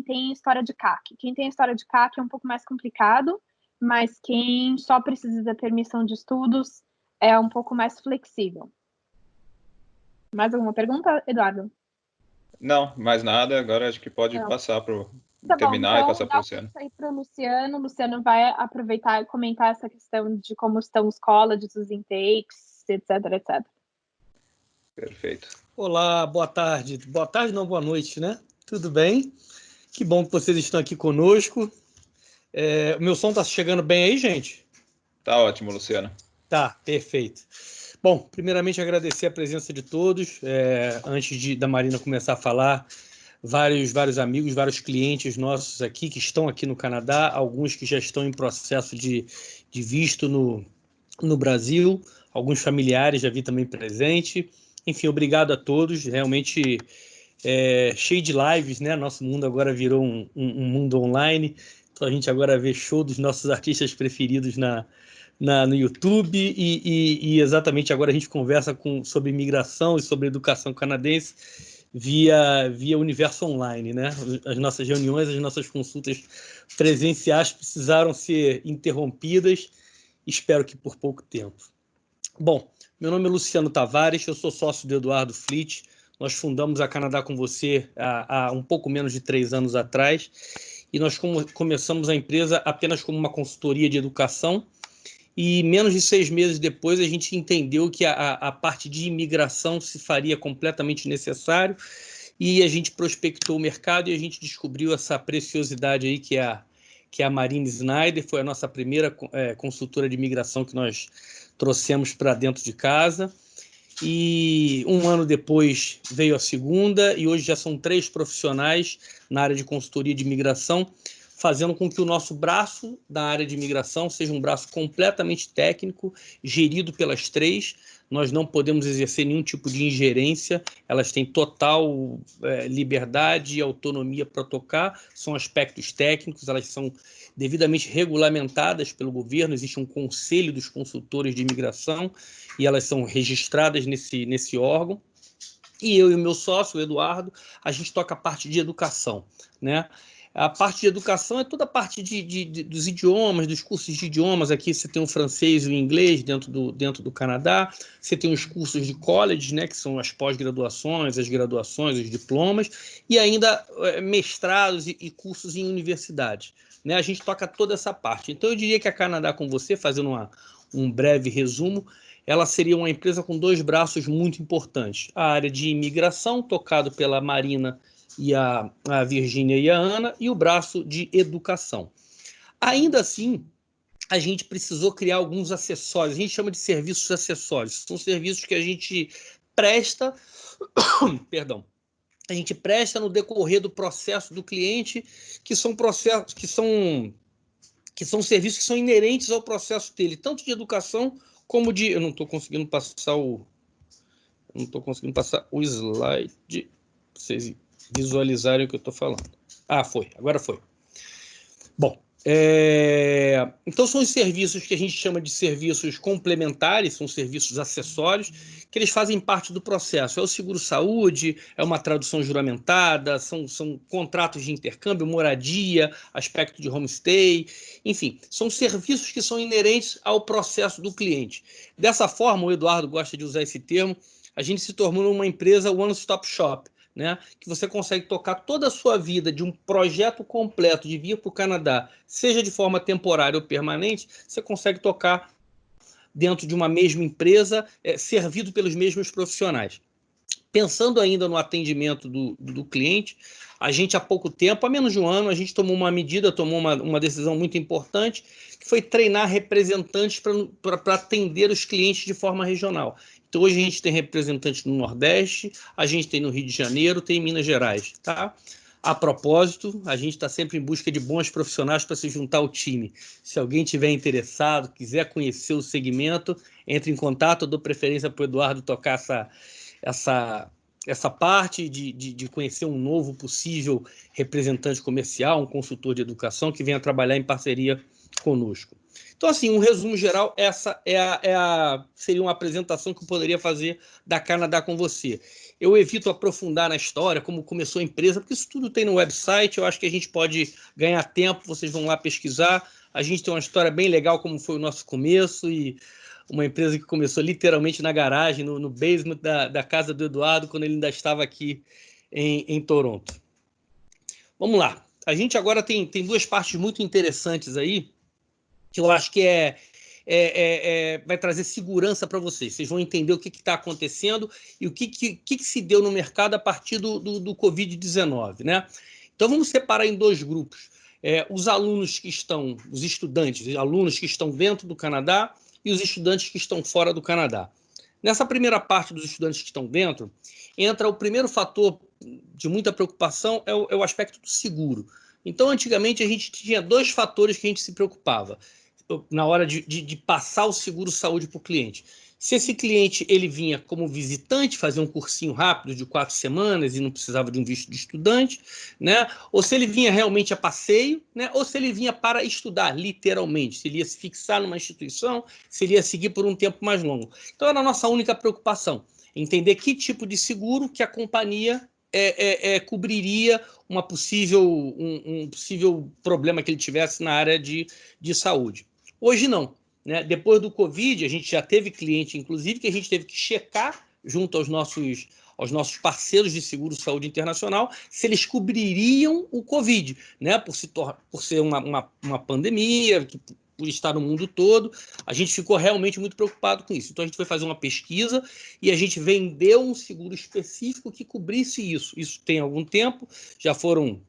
tem história de CAC. Quem tem história de CAC é um pouco mais complicado, mas quem só precisa da permissão de estudos é um pouco mais flexível. Mais alguma pergunta, Eduardo? Não, mais nada. Agora acho que pode passar para terminar e passar para o Luciano. Aí para o Luciano. O Luciano vai aproveitar e comentar essa questão de como estão os colleges, os intakes, etc, etc. Perfeito. Olá, boa tarde. Boa tarde, não, boa noite, né? Tudo bem? Que bom que vocês estão aqui conosco. O meu som está chegando bem aí, gente? Tá ótimo, Luciano. Tá, perfeito. Bom, primeiramente agradecer a presença de todos. Antes da Marina começar a falar, vários amigos, vários clientes nossos aqui que estão aqui no Canadá, alguns que já estão em processo de visto no Brasil, alguns familiares já vi também presente. Enfim, obrigado a todos. Realmente cheio de lives, né? Nosso mundo agora virou um mundo online. Então a gente agora vê show dos nossos artistas preferidos no YouTube e exatamente agora a gente conversa sobre imigração e sobre educação canadense via universo online, né? As nossas reuniões, as nossas consultas presenciais precisaram ser interrompidas, espero que por pouco tempo. Bom, meu nome é Luciano Tavares, eu sou sócio do Eduardo Flitt. Nós fundamos a Canadá com Você há um pouco menos de 3 anos atrás e nós começamos a empresa apenas como uma consultoria de educação e menos de 6 meses depois a gente entendeu que a parte de imigração se faria completamente necessário e a gente prospectou o mercado e a gente descobriu essa preciosidade aí que é a Marina Snyder, foi a nossa primeira consultora de imigração que nós trouxemos para dentro de casa. E 1 ano depois veio a segunda e hoje já são 3 profissionais na área de consultoria de imigração, fazendo com que o nosso braço da área de imigração seja um braço completamente técnico, gerido pelas 3. Nós não podemos exercer nenhum tipo de ingerência, elas têm total liberdade e autonomia para tocar, são aspectos técnicos, elas são devidamente regulamentadas pelo governo, existe um conselho dos consultores de imigração e elas são registradas nesse órgão. E eu e o meu sócio, o Eduardo, a gente toca a parte de educação, né? A parte de educação é toda a parte dos idiomas, dos cursos de idiomas. Aqui você tem o francês e o inglês dentro do Canadá. Você tem os cursos de college, né, que são as pós-graduações, as graduações, os diplomas, e ainda mestrados e cursos em universidades. Né? A gente toca toda essa parte. Então, eu diria que a Canadá com Você, fazendo um breve resumo, ela seria uma empresa com 2 braços muito importantes. A área de imigração, tocado pela Marina e a Virgínia e a Ana, e o braço de educação. Ainda assim, a gente precisou criar alguns acessórios, a gente chama de serviços acessórios, são serviços que a gente presta, perdão, a gente presta no decorrer do processo do cliente, que são processos, que são serviços que são inerentes ao processo dele, tanto de educação como de... Eu não estou conseguindo passar o slide, vocês visualizarem o que eu estou falando. Agora foi. Bom, então são os serviços que a gente chama de serviços complementares, são serviços acessórios, que eles fazem parte do processo. É o seguro-saúde, é uma tradução juramentada, são contratos de intercâmbio, moradia, aspecto de homestay, enfim, são serviços que são inerentes ao processo do cliente. Dessa forma, o Eduardo gosta de usar esse termo, a gente se tornou uma empresa one-stop shop, né, que você consegue tocar toda a sua vida de um projeto completo de vir para o Canadá, seja de forma temporária ou permanente, você consegue tocar dentro de uma mesma empresa, servido pelos mesmos profissionais. Pensando ainda no atendimento do cliente, a gente há pouco tempo, há menos de 1 ano, a gente tomou uma decisão muito importante, que foi treinar representantes para atender os clientes de forma regional. Então, hoje a gente tem representantes no Nordeste, a gente tem no Rio de Janeiro, tem em Minas Gerais, tá? A propósito, a gente está sempre em busca de bons profissionais para se juntar ao time. Se alguém tiver interessado, quiser conhecer o segmento, entre em contato, eu dou preferência para o Eduardo tocar essa parte de conhecer um novo possível representante comercial, um consultor de educação que venha trabalhar em parceria conosco. Então, assim, um resumo geral, essa seria uma apresentação que eu poderia fazer da Canadá com Você. Eu evito aprofundar na história, como começou a empresa, porque isso tudo tem no website, eu acho que a gente pode ganhar tempo, vocês vão lá pesquisar. A gente tem uma história bem legal, como foi o nosso começo, e uma empresa que começou literalmente na garagem, no basement da casa do Eduardo, quando ele ainda estava aqui em Toronto. Vamos lá. A gente agora tem 2 partes muito interessantes aí, que eu acho que é vai trazer segurança para vocês. Vocês vão entender o que está acontecendo e o que se deu no mercado a partir do Covid-19, né? Então, vamos separar em 2 grupos. Os alunos que estão, os estudantes, os alunos que estão dentro do Canadá e os estudantes que estão fora do Canadá. Nessa primeira parte dos estudantes que estão dentro, entra o primeiro fator de muita preocupação, é o aspecto do seguro. Então, antigamente, a gente tinha 2 fatores que a gente se preocupava na hora de passar o seguro-saúde para o cliente. Se esse cliente ele vinha como visitante, fazer um cursinho rápido de 4 semanas e não precisava de um visto de estudante, né? Ou se ele vinha realmente a passeio, né? Ou se ele vinha para estudar, literalmente, se ele ia se fixar numa instituição, se ele ia seguir por um tempo mais longo. Então, era a nossa única preocupação, entender que tipo de seguro que a companhia cobriria um possível problema que ele tivesse na área de saúde. Hoje não, né? Depois do Covid, a gente já teve cliente, inclusive, que a gente teve que checar junto aos nossos parceiros de seguro-saúde internacional se eles cobririam o Covid, né? Por ser uma pandemia, por estar no mundo todo, a gente ficou realmente muito preocupado com isso. Então, a gente foi fazer uma pesquisa e a gente vendeu um seguro específico que cobrisse isso. Isso tem algum tempo, já foram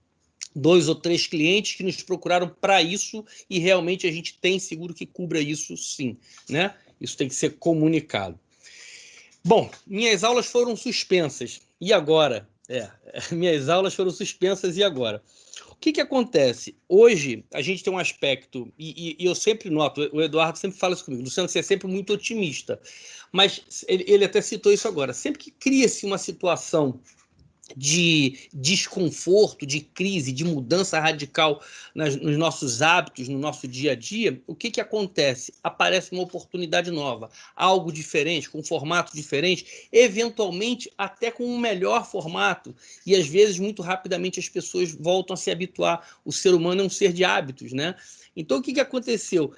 2 ou 3 clientes que nos procuraram para isso e realmente a gente tem seguro que cubra isso sim, né? Isso tem que ser comunicado. Bom, minhas aulas foram suspensas. E agora? Minhas aulas foram suspensas e agora? O que acontece? Hoje, a gente tem um aspecto, e eu sempre noto, o Eduardo sempre fala isso comigo, Luciano, você é sempre muito otimista, mas ele até citou isso agora, sempre que cria-se uma situação de desconforto, de crise, de mudança radical nos nossos hábitos, no nosso dia a dia, o que acontece? Aparece uma oportunidade nova, algo diferente, com um formato diferente, eventualmente até com um melhor formato, e às vezes muito rapidamente as pessoas voltam a se habituar. O ser humano é um ser de hábitos, né? Então o que aconteceu?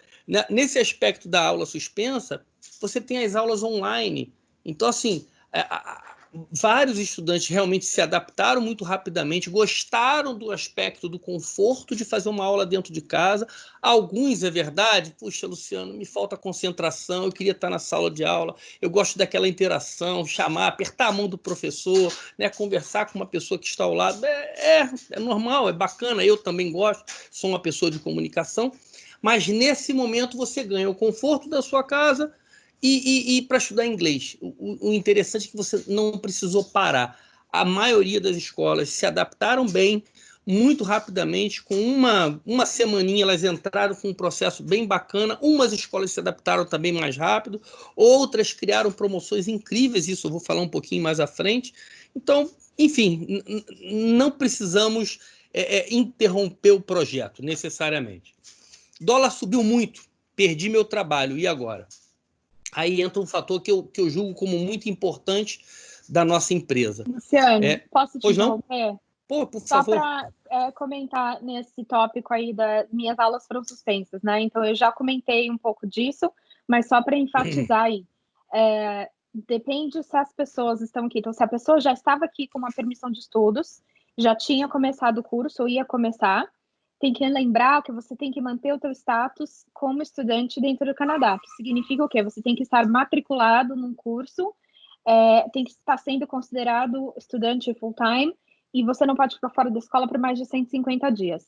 Nesse aspecto da aula suspensa, você tem as aulas online. Então, assim, vários estudantes realmente se adaptaram muito rapidamente, gostaram do aspecto do conforto de fazer uma aula dentro de casa. Alguns, é verdade, puxa, Luciano, me falta concentração, eu queria estar na sala de aula, eu gosto daquela interação, chamar, apertar a mão do professor, né, conversar com uma pessoa que está ao lado. É normal, é bacana, eu também gosto, sou uma pessoa de comunicação, mas nesse momento você ganha o conforto da sua casa. E para estudar inglês, o interessante é que você não precisou parar. A maioria das escolas se adaptaram bem, muito rapidamente, com uma semaninha elas entraram com um processo bem bacana. Umas escolas se adaptaram também mais rápido, outras criaram promoções incríveis, isso eu vou falar um pouquinho mais à frente. Então, enfim, não precisamos interromper o projeto, necessariamente. Dólar subiu muito, perdi meu trabalho, e agora? Aí entra um fator que eu julgo como muito importante da nossa empresa. Luciano, posso te interromper? Por Só favor. para comentar nesse tópico aí minhas aulas foram suspensas, né? Então, eu já comentei um pouco disso, mas só para enfatizar aí. Depende se as pessoas estão aqui. Então, se a pessoa já estava aqui com uma permissão de estudos, já tinha começado o curso ou ia começar, tem que lembrar que você tem que manter o teu status como estudante dentro do Canadá, que significa o quê? Você tem que estar matriculado num curso, tem que estar sendo considerado estudante full-time, e você não pode ficar fora da escola por mais de 150 dias.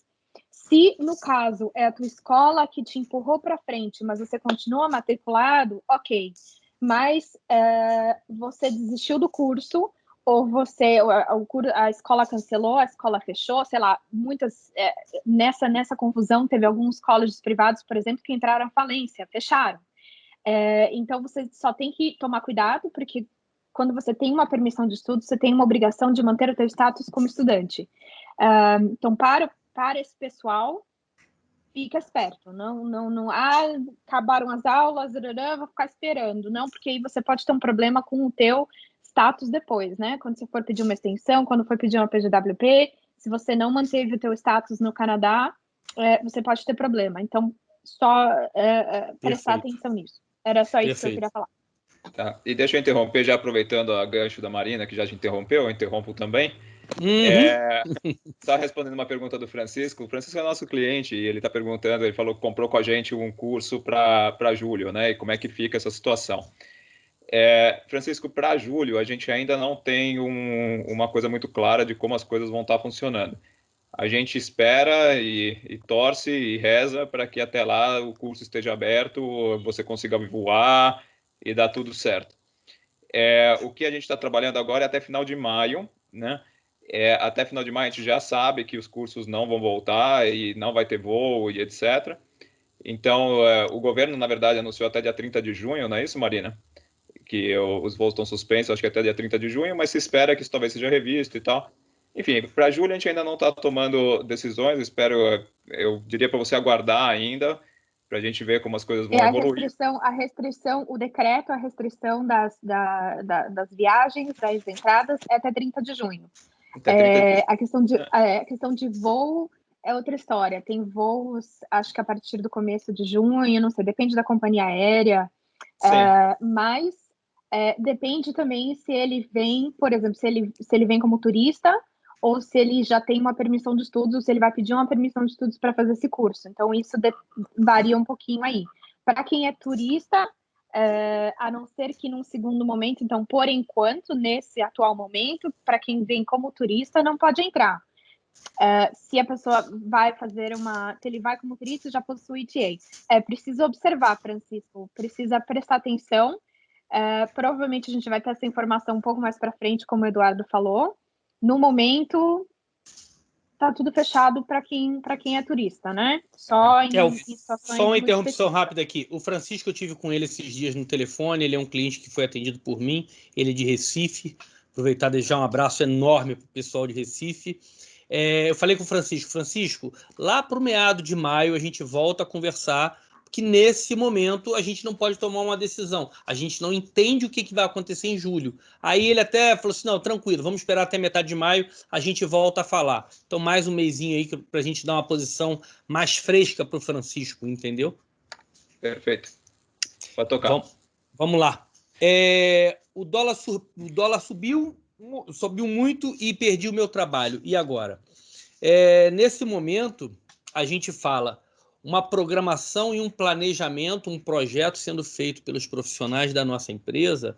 Se, no caso, é a tua escola que te empurrou para frente, mas você continua matriculado, ok. Mas você desistiu do curso, ou a escola cancelou, a escola fechou, sei lá, muitas, nessa confusão, teve alguns colégios privados, por exemplo, que entraram à falência, fecharam. Então, você só tem que tomar cuidado, porque quando você tem uma permissão de estudo, você tem uma obrigação de manter o seu status como estudante. Então, para esse pessoal, fica esperto, não acabaram as aulas, vou ficar esperando, não, porque aí você pode ter um problema com o teu status depois, né? Quando você for pedir uma extensão, quando for pedir uma PGWP, se você não manteve o teu status no Canadá, você pode ter problema. Então, só prestar atenção nisso. Era só isso que eu queria falar. Tá. E deixa eu interromper, já aproveitando a gancho da Marina, que já te interrompeu, eu interrompo também. Só respondendo uma pergunta do Francisco. O Francisco é nosso cliente e ele está perguntando, ele falou que comprou com a gente um curso para julho, né? E como é que fica essa situação? Francisco, para julho, a gente ainda não tem uma coisa muito clara de como as coisas vão estar funcionando. A gente espera e torce e reza para que até lá o curso esteja aberto, você consiga voar e dar tudo certo. O que a gente está trabalhando agora é até final de maio, né? Até final de maio a gente já sabe que os cursos não vão voltar e não vai ter voo e etc. Então, o governo, na verdade, anunciou até dia 30 de junho, não é isso, Marina? Que os voos estão suspensos, acho que até dia 30 de junho, mas se espera que isso talvez seja revisto e tal. Enfim, para julho a gente ainda não está tomando decisões, eu diria para você aguardar ainda, para a gente ver como as coisas vão evoluir. A restrição, o decreto, a restrição das viagens, das entradas, é até 30 de junho. A questão de voo é outra história. Tem voos, acho que a partir do começo de junho, não sei, depende da companhia aérea, mas depende também se ele vem, por exemplo, se ele vem como turista ou se ele já tem uma permissão de estudos, ou se ele vai pedir uma permissão de estudos para fazer esse curso. Então, isso varia um pouquinho aí. Para quem é turista, a não ser que num segundo momento, então, por enquanto, nesse atual momento, para quem vem como turista, não pode entrar. Se a pessoa vai se ele vai como turista, já possui ETA. Precisa observar, Francisco, precisa prestar atenção. Provavelmente a gente vai ter essa informação um pouco mais para frente, como o Eduardo falou. No momento, tá tudo fechado para quem é turista, né? Só em situações Só uma interrupção rápida aqui. O Francisco, eu tive com ele esses dias no telefone, ele é um cliente que foi atendido por mim, ele é de Recife. Aproveitar e deixar um abraço enorme para o pessoal de Recife. Eu falei com o Francisco, lá para o meado de maio a gente volta a conversar, que nesse momento a gente não pode tomar uma decisão. A gente não entende o que vai acontecer em julho. Aí ele até falou assim, não, tranquilo, vamos esperar até metade de maio, a gente volta a falar. Então mais um mesinho aí para a gente dar uma posição mais fresca para o Francisco, entendeu? Perfeito. Pode tocar. Vamos lá. O dólar subiu muito e perdi o meu trabalho. E agora? Nesse momento, a gente fala uma programação e um planejamento, um projeto sendo feito pelos profissionais da nossa empresa.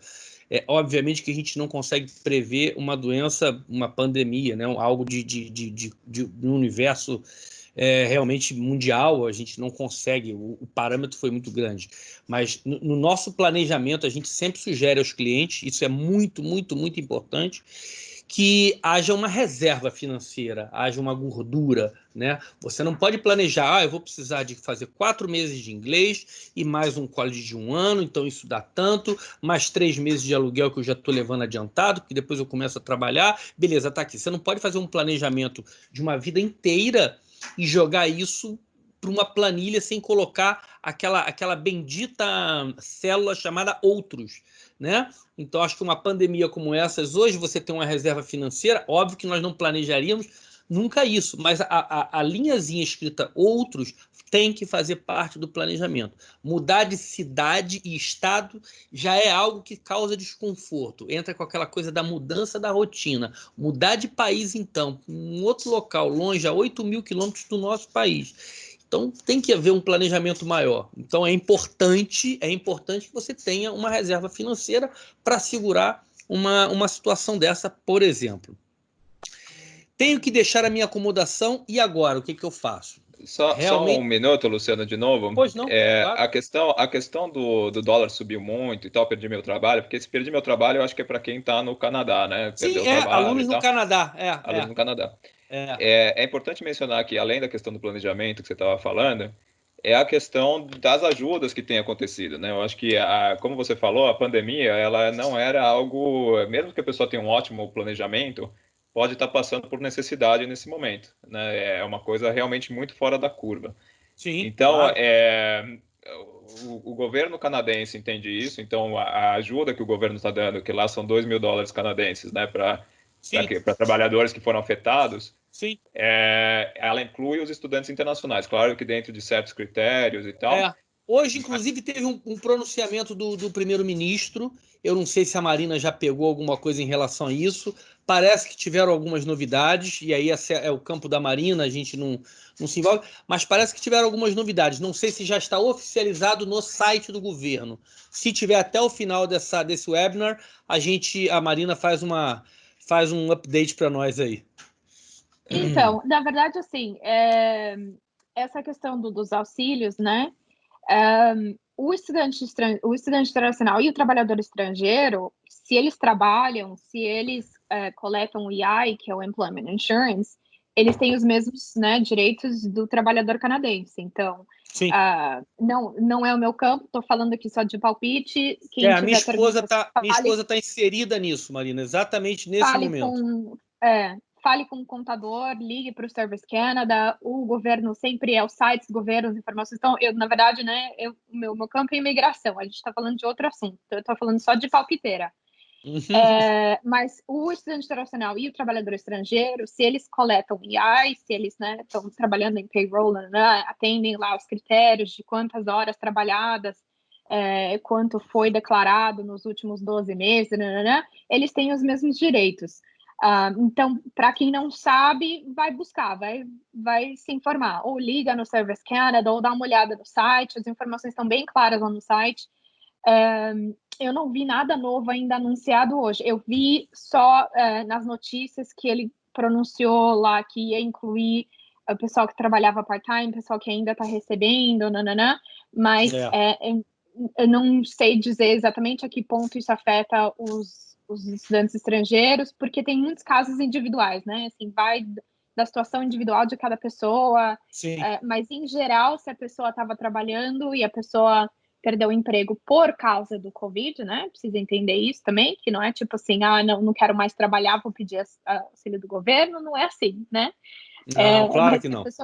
Obviamente que a gente não consegue prever uma doença, uma pandemia, né? Algo de um universo realmente mundial, a gente não consegue, o parâmetro foi muito grande. Mas no nosso planejamento, a gente sempre sugere aos clientes, isso é muito, muito, muito importante, que haja uma reserva financeira, haja uma gordura, né? Você não pode planejar, eu vou precisar de fazer 4 meses de inglês e mais um college de 1 ano, então isso dá tanto, mais 3 meses de aluguel que eu já estou levando adiantado, porque depois eu começo a trabalhar, beleza, tá aqui. Você não pode fazer um planejamento de uma vida inteira e jogar isso para uma planilha sem colocar aquela bendita célula chamada outros, né? Então, acho que uma pandemia como essas, hoje você tem uma reserva financeira, óbvio que nós não planejaríamos nunca isso, mas a linhazinha escrita outros tem que fazer parte do planejamento. Mudar de cidade e estado já é algo que causa desconforto, entra com aquela coisa da mudança da rotina. Mudar de país, então, um outro local, longe, a 8.000 quilômetros do nosso país. Então, tem que haver um planejamento maior. Então, é importante que você tenha uma reserva financeira para segurar uma situação dessa, por exemplo. Tenho que deixar a minha acomodação e agora, o que eu faço? Só um minuto, Luciano, de novo. Pois não, claro. A questão do dólar subiu muito e tal, perdi meu trabalho, porque se perdi meu trabalho, eu acho que é para quem está no Canadá, né? Sim, alunos no Canadá. Alunos no Canadá. É importante mencionar que, além da questão do planejamento que você estava falando, é a questão das ajudas que tem acontecido, né? Eu acho que, como você falou, a pandemia, ela não era algo, mesmo que a pessoa tenha um ótimo planejamento, pode estar passando por necessidade nesse momento, né? É uma coisa realmente muito fora da curva. Sim, então, claro. O governo canadense entende isso, então a ajuda que o governo está dando, que lá são $2.000 canadenses, né, para trabalhadores que foram afetados, sim. Ela inclui os estudantes internacionais, claro que dentro de certos critérios e tal, Hoje, inclusive, teve um pronunciamento do primeiro-ministro. Eu não sei se a Marina já pegou alguma coisa em relação a isso. Parece que tiveram algumas novidades, e aí esse é o campo da Marina, a gente não se envolve, mas parece que tiveram algumas novidades. Não sei se já está oficializado no site do governo. Se tiver até o final desse webinar, a Marina faz um update para nós aí. Então, na verdade, assim, essa questão dos auxílios, né? O estudante internacional e o trabalhador estrangeiro, se eles trabalham, se eles coletam o EI, que é o Employment Insurance, eles têm os mesmos, né, direitos do trabalhador canadense. Então, não é o meu campo, estou falando aqui só de palpite. A minha esposa está inserida nisso, Marina, exatamente nesse momento. Fale com o contador, ligue para o Service Canada, o governo sempre é o site do governo, as informações. Então, na verdade, né, meu campo é imigração, a gente está falando de outro assunto, eu estou falando só de palpiteira. Mas o estudante internacional e o trabalhador estrangeiro, se eles coletam EI, se eles estão trabalhando em payroll, atendem lá os critérios de quantas horas trabalhadas, quanto foi declarado nos últimos 12 meses, eles têm os mesmos direitos. Então, para quem não sabe, vai buscar, vai se informar, ou liga no Service Canada, ou dá uma olhada no site, as informações estão bem claras lá no site. Eu não vi nada novo ainda anunciado hoje, eu vi só nas notícias que ele pronunciou lá que ia incluir o pessoal que trabalhava part-time, o pessoal que ainda está recebendo, mas eu não sei dizer exatamente a que ponto isso afeta os estudantes estrangeiros, porque tem muitos casos individuais, né? Assim, vai da situação individual de cada pessoa, mas em geral, se a pessoa estava trabalhando e a pessoa perdeu o emprego por causa do Covid, né? Precisa entender isso também, que não é tipo assim, não quero mais trabalhar, vou pedir auxílio do governo, não é assim, né? Não, claro que não. Se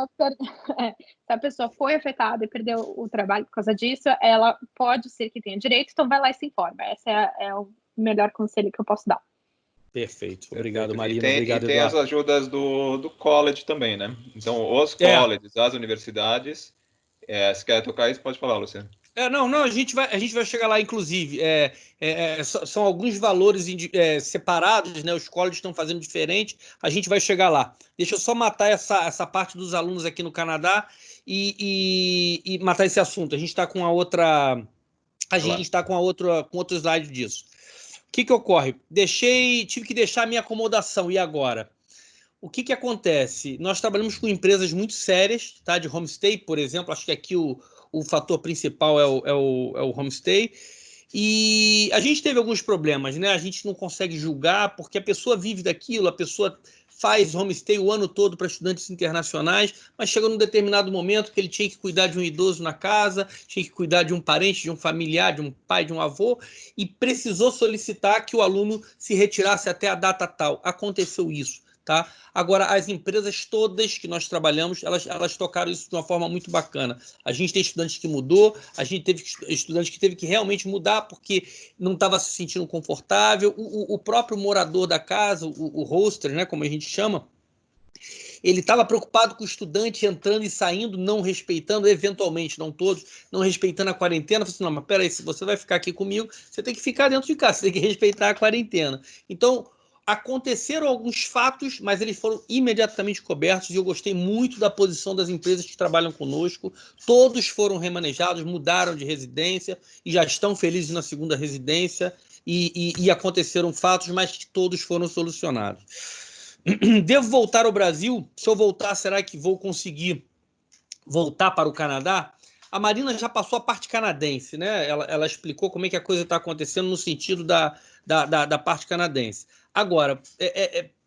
a pessoa foi afetada e perdeu o trabalho por causa disso, ela pode ser que tenha direito, então vai lá e se informa. Esse é o melhor conselho que eu posso dar. Perfeito. Obrigado, Marina. Obrigado, Eduardo. Tem as ajudas do college também, né? Então, os colleges, as universidades, se quer tocar isso, pode falar, Luciano. Não, a gente vai chegar lá, inclusive. São alguns valores separados, né? Os colleges estão fazendo diferente, a gente vai chegar lá. Deixa eu só matar essa parte dos alunos aqui no Canadá e matar esse assunto. A gente está com outro slide disso. O que ocorre? Tive que deixar a minha acomodação, e agora? O que acontece? Nós trabalhamos com empresas muito sérias, tá? De homestay, por exemplo. Acho que aqui o fator principal é o homestay. E a gente teve alguns problemas, né? A gente não consegue julgar porque a pessoa vive daquilo, a pessoa faz homestay o ano todo para estudantes internacionais, mas chega num determinado momento que ele tinha que cuidar de um idoso na casa, tinha que cuidar de um parente, de um familiar, de um pai, de um avô, e precisou solicitar que o aluno se retirasse até a data tal. Aconteceu isso. Tá? Agora, as empresas todas que nós trabalhamos, elas tocaram isso de uma forma muito bacana. A gente tem estudantes que mudou, a gente teve estudante que teve que realmente mudar porque não estava se sentindo confortável. O próprio morador da casa, o hoster, né, como a gente chama, ele estava preocupado com o estudante entrando e saindo, não respeitando, eventualmente, não todos, não respeitando a quarentena. Falei assim, não, mas peraí, se você vai ficar aqui comigo, você tem que ficar dentro de casa, você tem que respeitar a quarentena. Então, aconteceram alguns fatos, mas eles foram imediatamente cobertos, e eu gostei muito da posição das empresas que trabalham conosco. Todos foram remanejados, mudaram de residência e já estão felizes na segunda residência, e aconteceram fatos, mas que todos foram solucionados. Devo voltar ao Brasil? Se eu voltar, será que vou conseguir voltar para o Canadá? A Marina já passou a parte canadense, né? Ela explicou como é que a coisa está acontecendo no sentido da parte canadense. Agora,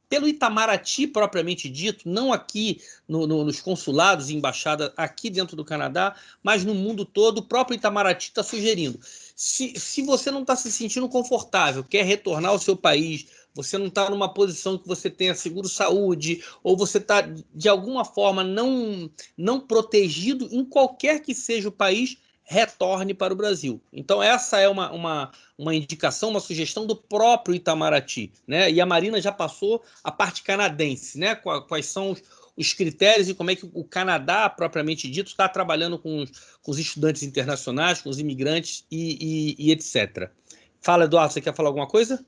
pelo Itamaraty propriamente dito, não aqui nos consulados e embaixadas aqui dentro do Canadá, mas no mundo todo, o próprio Itamaraty está sugerindo. Se você não está se sentindo confortável, quer retornar ao seu país, você não está numa posição que você tenha seguro-saúde, ou você está, de alguma forma, não protegido em qualquer que seja o país, retorne para o Brasil. Então, essa é uma indicação, uma sugestão do próprio Itamaraty, né? E a Marina já passou a parte canadense, né? Quais são os critérios e como é que o Canadá, propriamente dito, está trabalhando com os estudantes internacionais, com os imigrantes e etc. Fala, Eduardo, você quer falar alguma coisa?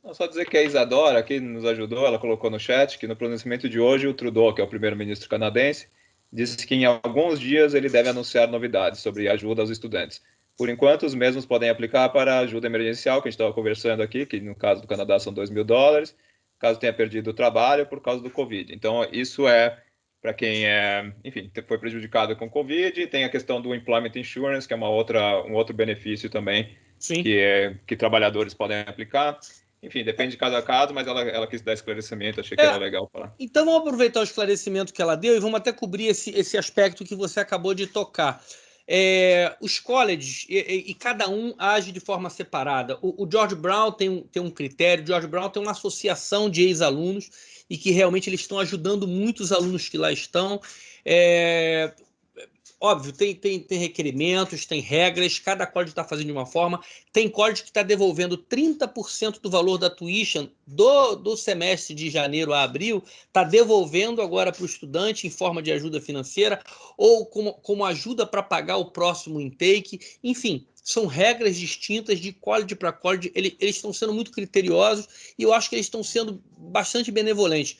Não, só dizer que a Isadora aqui nos ajudou, ela colocou no chat que no pronunciamento de hoje o Trudeau, que é o primeiro-ministro canadense, disse que em alguns dias ele deve anunciar novidades sobre ajuda aos estudantes. Por enquanto, os mesmos podem aplicar para a ajuda emergencial, que a gente estava conversando aqui, que no caso do Canadá são $2.000, caso tenha perdido o trabalho por causa do Covid. Então, isso é para quem enfim, foi prejudicado com o Covid. Tem a questão do Employment Insurance, que é um outro benefício também que trabalhadores podem aplicar. Enfim, depende de cada caso, mas ela quis dar esclarecimento, achei que era legal falar. Então vamos aproveitar o esclarecimento que ela deu e vamos até cobrir esse aspecto que você acabou de tocar. Os colleges, e cada um age de forma separada. O George Brown tem um critério, o George Brown tem uma associação de ex-alunos e que realmente eles estão ajudando muitos alunos que lá estão. Óbvio, tem requerimentos, tem regras, cada college está fazendo de uma forma. Tem college que está devolvendo 30% do valor da tuition do semestre de janeiro a abril, está devolvendo agora para o estudante em forma de ajuda financeira ou como ajuda para pagar o próximo intake. Enfim, são regras distintas de college para college. Eles estão sendo muito criteriosos e eu acho que eles estão sendo bastante benevolentes.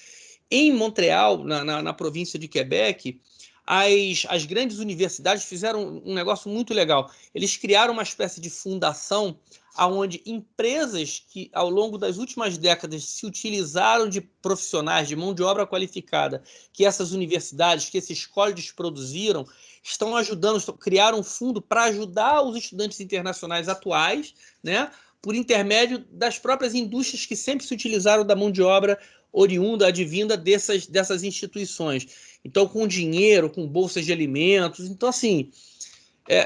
Em Montreal, na província de Quebec, as grandes universidades fizeram um negócio muito legal. Eles criaram uma espécie de fundação onde empresas que, ao longo das últimas décadas, se utilizaram de profissionais, de mão de obra qualificada, que essas universidades, que esses colleges produziram, estão ajudando, criaram um fundo para ajudar os estudantes internacionais atuais, né, por intermédio das próprias indústrias que sempre se utilizaram da mão de obra oriunda, advinda dessas instituições. Então, com dinheiro, com bolsas de alimentos. Então, assim,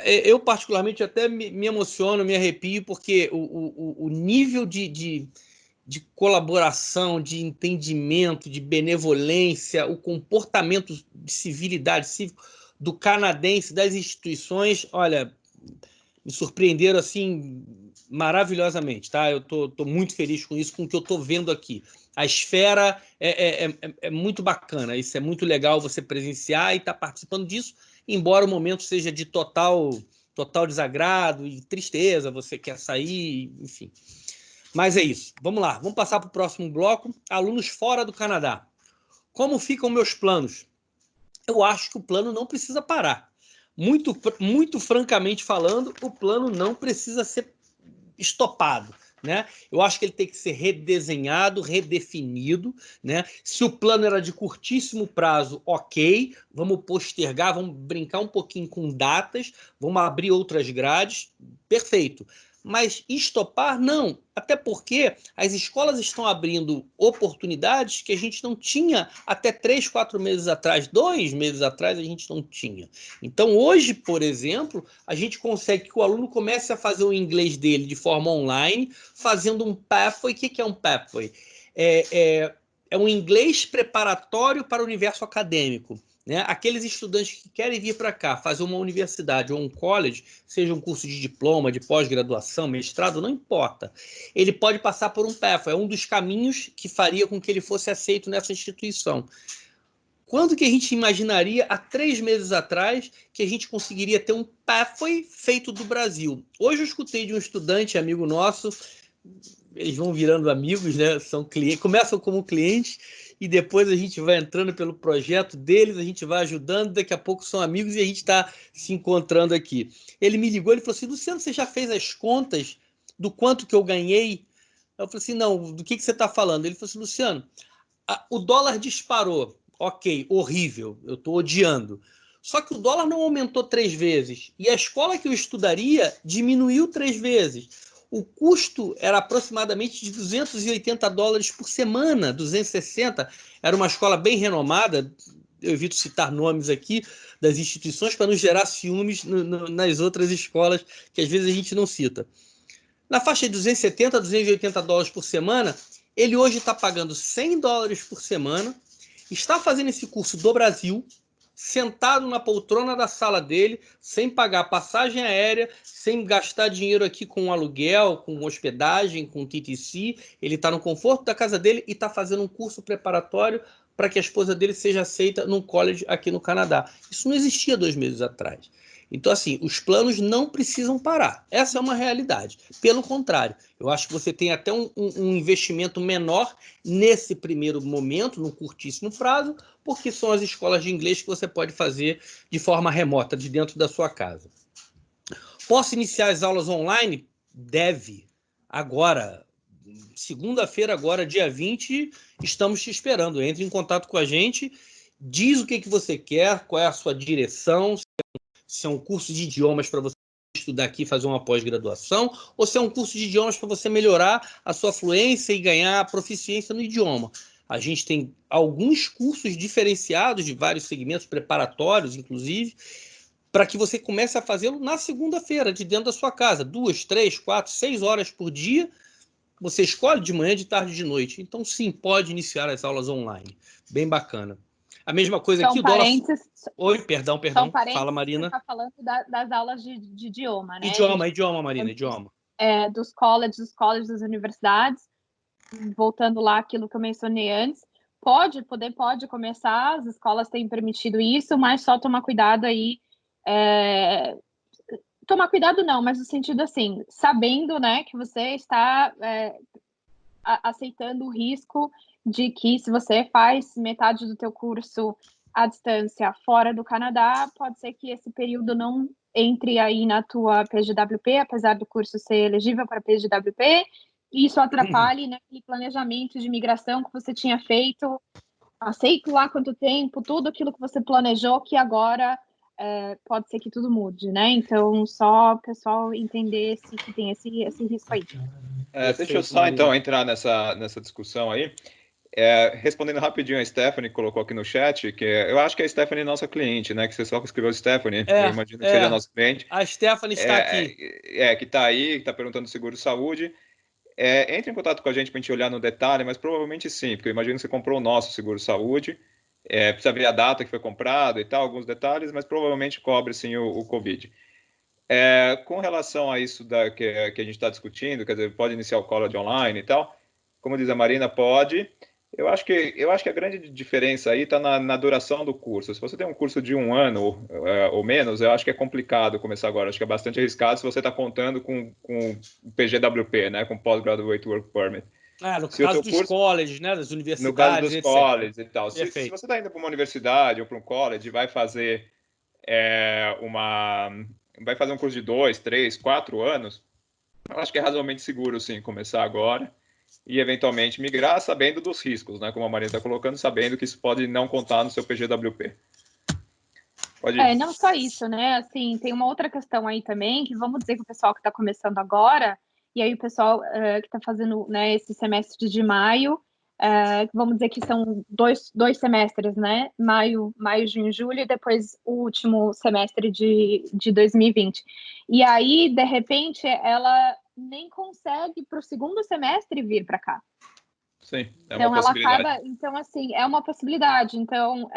eu particularmente até me emociono, me arrepio, porque o nível de colaboração, de entendimento, de benevolência, o comportamento de civilidade cívico do canadense, das instituições, olha, me surpreenderam assim maravilhosamente, tá? Eu tô muito feliz com isso, com o que eu tô vendo aqui. A esfera é muito bacana, isso é muito legal você presenciar e estar participando disso, embora o momento seja de total desagrado e tristeza, você quer sair, enfim. Mas é isso. Vamos lá, vamos passar para o próximo bloco. Alunos fora do Canadá. Como ficam meus planos? Eu acho que o plano não precisa parar. Muito francamente falando, o plano não precisa ser estopado, né? Eu acho que ele tem que ser redesenhado, redefinido, né? Se o plano era de curtíssimo prazo, ok, vamos postergar, vamos brincar um pouquinho com datas, vamos abrir outras grades, perfeito. Mas estopar, não. Até porque as escolas estão abrindo oportunidades que a gente não tinha até 3, 4 meses atrás, 2 meses atrás a gente não tinha. Então hoje, por exemplo, a gente consegue que o aluno comece a fazer o inglês dele de forma online, fazendo um pathway. O que é um pathway? É um inglês preparatório para o universo acadêmico. Né? Aqueles estudantes que querem vir para cá, fazer uma universidade ou um college, seja um curso de diploma, de pós-graduação, mestrado, não importa. Ele pode passar por um pathway, é um dos caminhos que faria com que ele fosse aceito nessa instituição. Quando que a gente imaginaria, há 3 meses atrás, que a gente conseguiria ter um pathway feito do Brasil? Hoje eu escutei de um estudante, amigo nosso, eles vão virando amigos, né? São clientes, começam como clientes, e depois a gente vai entrando pelo projeto deles, a gente vai ajudando, daqui a pouco são amigos e a gente está se encontrando aqui. Ele me ligou, ele falou assim, Luciano, você já fez as contas do quanto que eu ganhei? Eu falei assim, não, do que você está falando? Ele falou assim, Luciano, o dólar disparou, ok, horrível, eu estou odiando. Só que o dólar não aumentou 3 vezes, e a escola que eu estudaria diminuiu 3 vezes. O custo era aproximadamente de $280 por semana, 260. Era uma escola bem renomada, eu evito citar nomes aqui das instituições para não gerar ciúmes nas outras escolas que às vezes a gente não cita. Na faixa de 270 a $280 por semana, ele hoje está pagando $100 por semana, está fazendo esse curso do Brasil, sentado na poltrona da sala dele, sem pagar passagem aérea, sem gastar dinheiro aqui com aluguel, com hospedagem, com TTC. Ele está no conforto da casa dele e está fazendo um curso preparatório para que a esposa dele seja aceita num college aqui no Canadá. Isso não existia 2 meses atrás. Então, assim, os planos não precisam parar. Essa é uma realidade. Pelo contrário, eu acho que você tem até um investimento menor nesse primeiro momento, num curtíssimo prazo, porque são as escolas de inglês que você pode fazer de forma remota, de dentro da sua casa. Posso iniciar as aulas online? Deve. Agora, segunda-feira, agora, dia 20, estamos te esperando. Entre em contato com a gente, diz o que você quer, qual é a sua direção, se é um curso de idiomas para você estudar aqui e fazer uma pós-graduação, ou se é um curso de idiomas para você melhorar a sua fluência e ganhar proficiência no idioma. A gente tem alguns cursos diferenciados de vários segmentos preparatórios, inclusive, para que você comece a fazê-lo na segunda-feira, de dentro da sua casa. 2, 3, 4, 6 horas por dia. Você escolhe de manhã, de tarde, de noite. Então, sim, pode iniciar as aulas online. Bem bacana. A mesma coisa aqui, o dólar... Oi, perdão. Fala, Marina. Você está falando das aulas de idioma, né? Idioma, Marina, idioma. Dos colleges, das universidades. Voltando lá àquilo que eu mencionei antes. Pode começar, as escolas têm permitido isso, mas só tomar cuidado aí. Tomar cuidado não, mas no sentido assim, sabendo, né, que você está aceitando o risco de que se você faz metade do teu curso à distância fora do Canadá, pode ser que esse período não entre aí na tua PGWP, apesar do curso ser elegível para PGWP, e isso atrapalhe naquele planejamento de imigração que você tinha feito, aceito lá quanto tempo, tudo aquilo que você planejou, que agora pode ser que tudo mude, né? Então, só o pessoal entender que tem esse risco aí. Deixa eu só, então, entrar nessa discussão aí. Respondendo rapidinho a Stephanie, que colocou aqui no chat, que eu acho que a Stephanie é nossa cliente, né? Que você só escreveu Stephanie, eu imagino que seja nosso cliente. A Stephanie está aqui. Que está aí, que está perguntando seguro-saúde. Entre em contato com a gente para a gente olhar no detalhe, mas provavelmente sim, porque eu imagino que você comprou o nosso seguro-saúde. Precisa ver a data que foi comprado e tal, alguns detalhes, mas provavelmente cobre sim o Covid. Com relação a isso que a gente está discutindo, quer dizer, pode iniciar o college online e tal, como diz a Marina, pode. Eu acho que a grande diferença aí está na duração do curso. Se você tem um curso de 1 ano ou menos, eu acho que é complicado começar agora. Acho que é bastante arriscado se você está contando com o PGWP, né, com Postgraduate Work Permit. No caso dos colleges, né, das universidades. No caso dos colleges e tal. Se você está indo para uma universidade ou para um college e vai fazer vai fazer um curso de 2, 3, 4 anos, eu acho que é razoavelmente seguro, sim, começar agora e, eventualmente, migrar sabendo dos riscos, né? Como a Marina está colocando, sabendo que isso pode não contar no seu PGWP. Pode ir. Não só isso, né? Assim, tem uma outra questão aí também, que vamos dizer que o pessoal que está começando agora, e aí o pessoal que está fazendo, né, esse semestre de maio, vamos dizer que são dois semestres, né? Maio, junho, julho, e depois o último semestre de 2020. E aí, de repente, ela nem consegue para o segundo semestre vir para cá. Sim, uma possibilidade. Então, assim, é uma possibilidade. Então,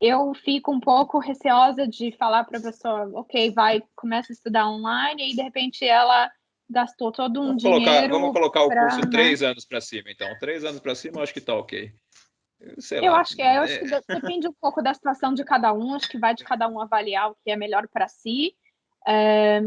eu fico um pouco receosa de falar para a pessoa, ok, começa a estudar online, e de repente ela gastou todo um dinheiro. Vamos colocar o curso 3 anos para cima, então. 3 anos para cima, eu acho que tá ok. Eu acho que depende um pouco da situação de cada um, acho que vai de cada um avaliar o que é melhor para si,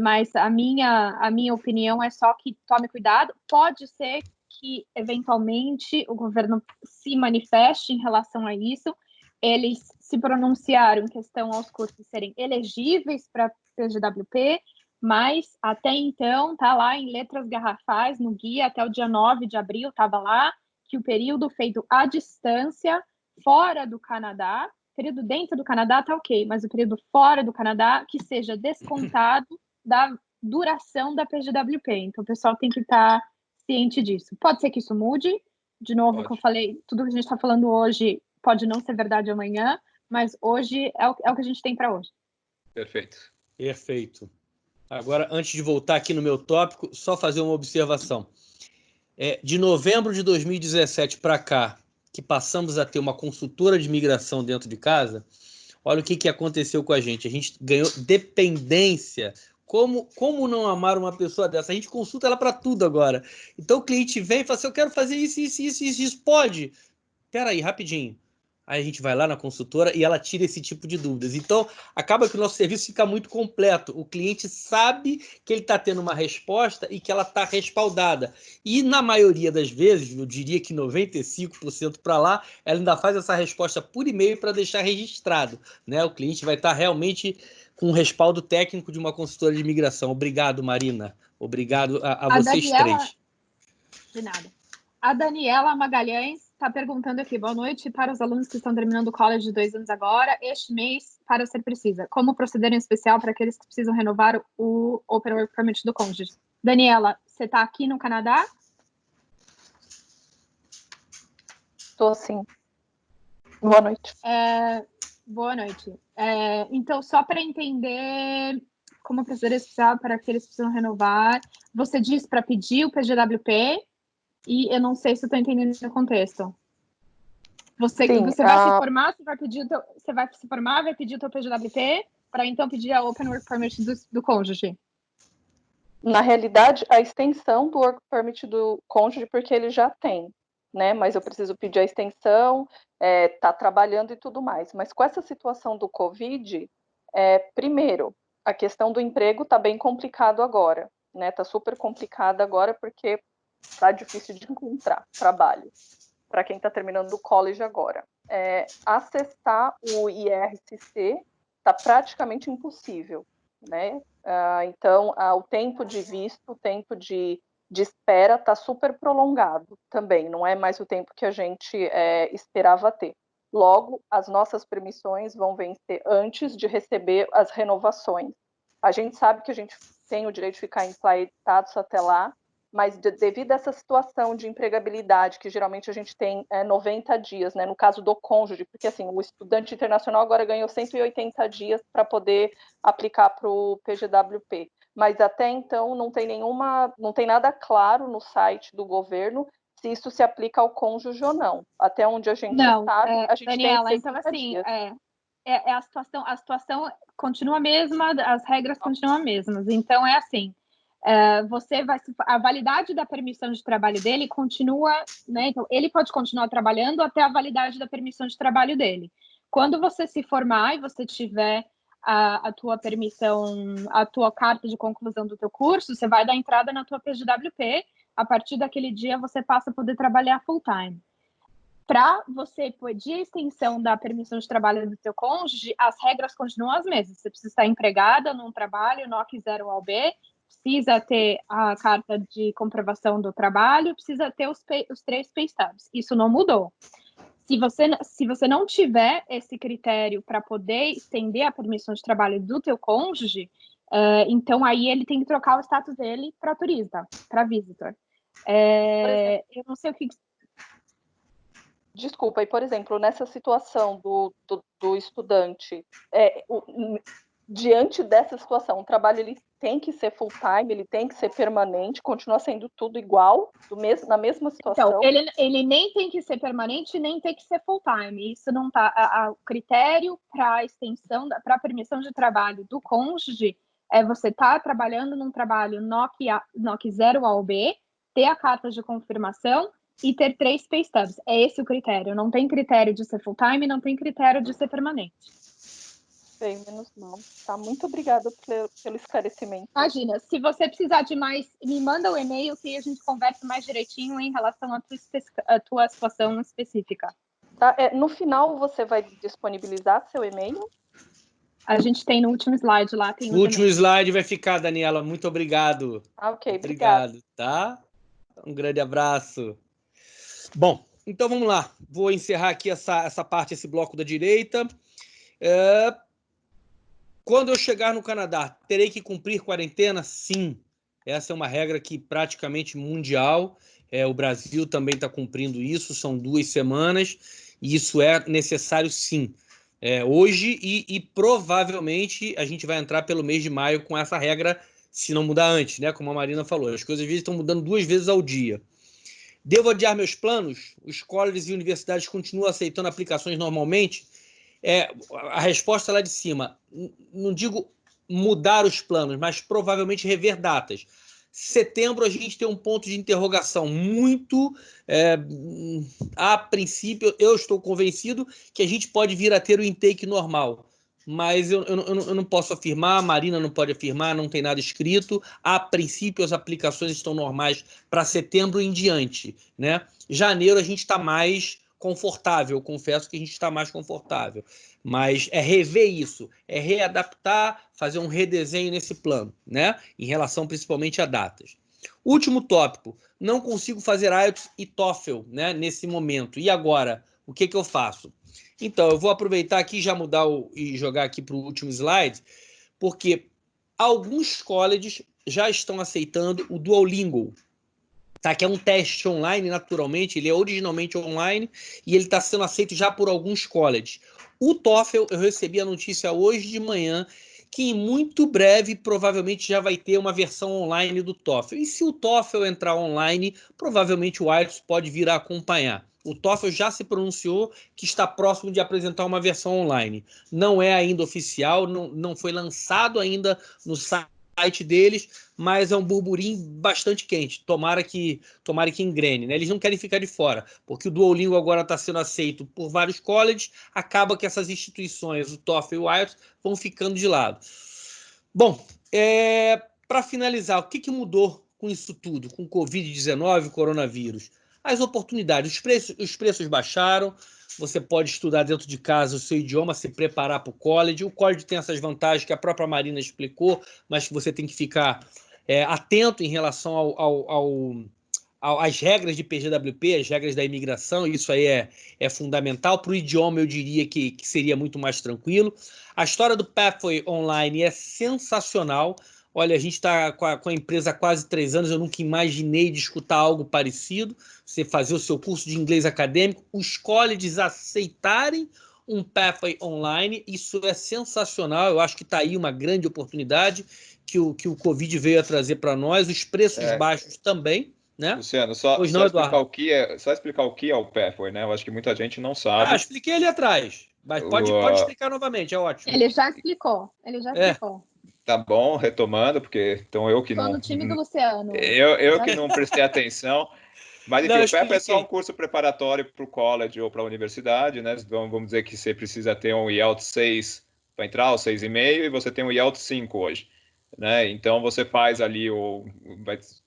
mas a minha opinião é só que tome cuidado. Pode ser que, eventualmente, o governo se manifeste em relação a isso. Eles se pronunciaram em questão aos cursos serem elegíveis para PGWP, mas até então está lá em letras garrafais no guia, até o dia 9 de abril estava lá, que o período feito à distância, fora do Canadá, período dentro do Canadá está ok, mas o período fora do Canadá que seja descontado da duração da PGWP. Então o pessoal tem que estar ciente disso. Pode ser que isso mude, de novo, como eu falei, tudo que a gente está falando hoje pode não ser verdade amanhã, mas hoje é o que a gente tem para hoje. Perfeito. Agora, antes de voltar aqui no meu tópico, só fazer uma observação. De novembro de 2017 para cá, que passamos a ter uma consultora de imigração dentro de casa, olha o que aconteceu com a gente. A gente ganhou dependência. Como não amar uma pessoa dessa? A gente consulta ela para tudo agora. Então o cliente vem e fala assim, eu quero fazer isso. Pode. peraí, rapidinho. Aí a gente vai lá na consultora e ela tira esse tipo de dúvidas. Então, acaba que o nosso serviço fica muito completo. O cliente sabe que ele está tendo uma resposta e que ela está respaldada. E, na maioria das vezes, eu diria que 95% para lá, ela ainda faz essa resposta por e-mail para deixar registrado, né? O cliente vai estar realmente com um respaldo técnico de uma consultora de imigração. Obrigado, Marina. Obrigado a vocês Daniela, três. de nada. A Daniela Magalhães está perguntando aqui, boa noite, para os alunos que estão terminando o college de 2 anos agora, este mês, para ser precisa. Como proceder em especial para aqueles que precisam renovar o Open Work Permit do cônjuge? Daniela, você está aqui no Canadá? Estou sim. Boa noite. Boa noite. Então, só para entender como proceder em especial para aqueles que precisam renovar, você diz para pedir o PGWP, e eu não sei se eu estou entendendo o contexto. Você vai se formar, você vai se formar, vai pedir o teu PGWP para então pedir a Open Work Permit do cônjuge. Na realidade, a extensão do Work Permit do cônjuge, porque ele já tem, né? Mas eu preciso pedir a extensão, tá trabalhando e tudo mais. Mas com essa situação do Covid, primeiro, a questão do emprego tá bem complicado agora, né? Tá super complicado agora porque tá difícil de encontrar trabalho para quem está terminando o college agora. Acessar o IRCC está praticamente impossível, né? Então, o tempo de visto, o tempo de espera está super prolongado também, não é mais o tempo que a gente esperava ter. Logo, as nossas permissões vão vencer antes de receber as renovações. A gente sabe que a gente tem o direito de ficar em implied status até lá, mas devido a essa situação de empregabilidade, que geralmente a gente tem 90 dias, né, no caso do cônjuge, porque assim, o estudante internacional agora ganhou 180 dias para poder aplicar para o PGWP, mas até então não tem nada claro no site do governo se isso se aplica ao cônjuge ou não. Até onde a gente sabe, a gente Daniela, tem 60 então assim, dias. a situação continua a mesma, as regras continuam as mesmas, então é assim, a validade da permissão de trabalho dele continua, né? Então, ele pode continuar trabalhando até a validade da permissão de trabalho dele. Quando você se formar e você tiver a tua permissão, a tua carta de conclusão do teu curso, você vai dar entrada na tua PGWP, a partir daquele dia você passa a poder trabalhar full time. Para você pedir a extensão da permissão de trabalho do teu cônjuge, as regras continuam as mesmas. Você precisa estar empregada num trabalho, NOC 0 ao B, precisa ter a carta de comprovação do trabalho, precisa ter os 3 pay stubs. Isso não mudou. Se você não tiver esse critério para poder estender a permissão de trabalho do teu cônjuge, então aí ele tem que trocar o status dele para turista, para visitor. Eu não sei o que... Desculpa, e por exemplo, nessa situação do estudante, diante dessa situação, o trabalho ele tem que ser full time, ele tem que ser permanente, continua sendo tudo igual, na mesma situação? Então, ele nem tem que ser permanente, nem tem que ser full time. Isso não tá. O critério para a extensão, para a permissão de trabalho do cônjuge é você estar trabalhando num trabalho NOC 0 ao B, ter a carta de confirmação e ter 3 pay stubs. É esse o critério. Não tem critério de ser full time, não tem critério de ser permanente. Bem, menos mal. Tá, muito obrigada pelo esclarecimento. Imagina, se você precisar de mais, me manda o e-mail que a gente conversa mais direitinho em relação à tua situação específica. Tá, no final você vai disponibilizar seu e-mail? A gente tem no último slide lá. Tem o último slide vai ficar, Daniela. Muito obrigado. Ok, obrigado. Tá? Um grande abraço. Bom, então vamos lá. Vou encerrar aqui essa parte, esse bloco da direita. Quando eu chegar no Canadá, terei que cumprir quarentena? Sim. Essa é uma regra que praticamente mundial. O Brasil também está cumprindo isso, são 2 semanas, e isso é necessário sim. Hoje e provavelmente a gente vai entrar pelo mês de maio com essa regra, se não mudar antes, né? Como a Marina falou, as coisas às vezes estão mudando 2 vezes ao dia. Devo adiar meus planos? Os colleges e universidades continuam aceitando aplicações normalmente? A resposta lá de cima, não digo mudar os planos, mas provavelmente rever datas. Setembro a gente tem um ponto de interrogação muito... a princípio, eu estou convencido que a gente pode vir a ter o intake normal. Mas eu não posso afirmar, a Marina não pode afirmar, não tem nada escrito. A princípio, as aplicações estão normais para setembro em diante, né? Janeiro a gente está mais confortável, confesso que a gente está mais confortável. Mas é rever isso, é readaptar, fazer um redesenho nesse plano, né? Em relação principalmente a datas. Último tópico, não consigo fazer IELTS e TOEFL, né, nesse momento. E agora, o que eu faço? Então, eu vou aproveitar aqui e já mudar e jogar aqui para o último slide, porque alguns colleges já estão aceitando o Duolingo, tá? Que é um teste online, naturalmente, ele é originalmente online e ele está sendo aceito já por alguns colleges. O TOEFL, eu recebi a notícia hoje de manhã que em muito breve provavelmente já vai ter uma versão online do TOEFL. E se o TOEFL entrar online, provavelmente o IELTS pode vir a acompanhar. O TOEFL já se pronunciou que está próximo de apresentar uma versão online. Não é ainda oficial, não foi lançado ainda no site deles, mas é um burburinho bastante quente. Tomara que engrene, né? Eles não querem ficar de fora, porque o Duolingo agora está sendo aceito por vários colleges, acaba que essas instituições, o TOEFL e o IELTS, vão ficando de lado. Bom, para finalizar, o que mudou com isso tudo, com o Covid-19 e coronavírus? As oportunidades, os preços baixaram, você pode estudar dentro de casa o seu idioma, se preparar para o college. O college tem essas vantagens que a própria Marina explicou, mas que você tem que ficar atento em relação às regras de PGWP, as regras da imigração. Isso aí é fundamental. Para o idioma, eu diria que seria muito mais tranquilo. A história do Pathway Online é sensacional. Olha, a gente está com a empresa há quase 3 anos, eu nunca imaginei de escutar algo parecido. Você fazer o seu curso de inglês acadêmico, os colleges aceitarem um Pathway Online, isso é sensacional. Eu acho que está aí uma grande oportunidade que o Covid veio a trazer para nós, os preços baixos também, né? Luciano, só explicar o que é o Pathway, né? Eu acho que muita gente não sabe. Expliquei ali atrás, mas pode explicar novamente, é ótimo. Ele já explicou. Tá bom, retomando, porque então eu que Tô não... no time do Luciano. Eu que não prestei atenção. Mas, enfim, o PEP é só um curso preparatório para o college ou para a universidade, né? Então, vamos dizer que você precisa ter um IELTS 6 para entrar, ou 6,5, e você tem um IELTS 5 hoje, né? Então, você faz ali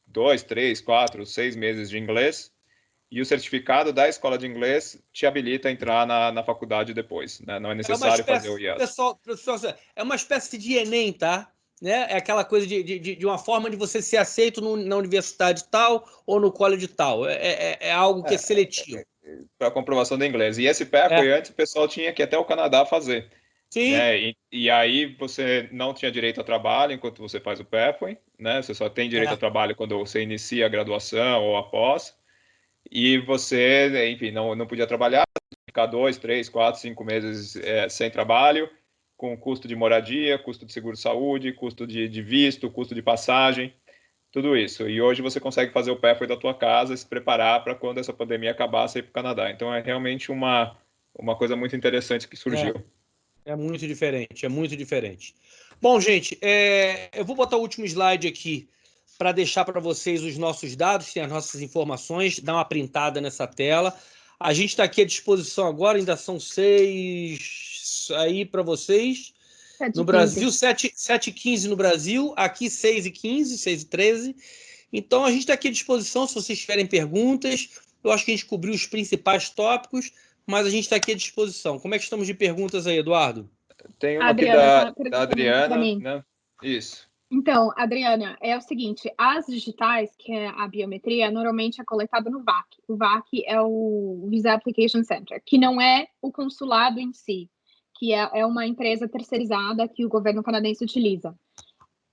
2, 3, 4, 6 meses de inglês, e o certificado da escola de inglês te habilita a entrar na faculdade depois, né? Não é necessário fazer o IELTS. Pessoal, é uma espécie de Enem, tá? Né? É aquela coisa de uma forma de você ser aceito na universidade tal ou no college tal. É algo que é seletivo. Para comprovação do inglês. E esse Pathway, antes o pessoal tinha que ir até o Canadá fazer. Sim. Né? E aí você não tinha direito a trabalho enquanto você faz o Pathway, né? Você só tem direito a trabalho quando você inicia a graduação ou após. E você, enfim, não podia trabalhar, ficar 2, 3, 4, 5 meses sem trabalho, com custo de moradia, custo de seguro-saúde, custo de visto, custo de passagem, tudo isso. E hoje você consegue fazer o Pathway da tua casa e se preparar para quando essa pandemia acabar, você ir para o Canadá. Então é realmente uma coisa muito interessante que surgiu. É muito diferente, é muito diferente. Bom, gente, eu vou botar o último slide aqui para deixar para vocês os nossos dados, tem as nossas informações, dá uma printada nessa tela. A gente está aqui à disposição agora, ainda são 6 aí para vocês. 7h15. No Brasil, 7h15 no Brasil, aqui 6h15, 6h13. Então, a gente está aqui à disposição se vocês tiverem perguntas. Eu acho que a gente cobriu os principais tópicos, mas a gente está aqui à disposição. Como é que estamos de perguntas aí, Eduardo? Tem uma aqui da Adriana, né? Isso. Então, Adriana, é o seguinte, as digitais, que é a biometria, normalmente é coletada no VAC. O VAC é o Visa Application Center, que não é o consulado em si, que é uma empresa terceirizada que o governo canadense utiliza.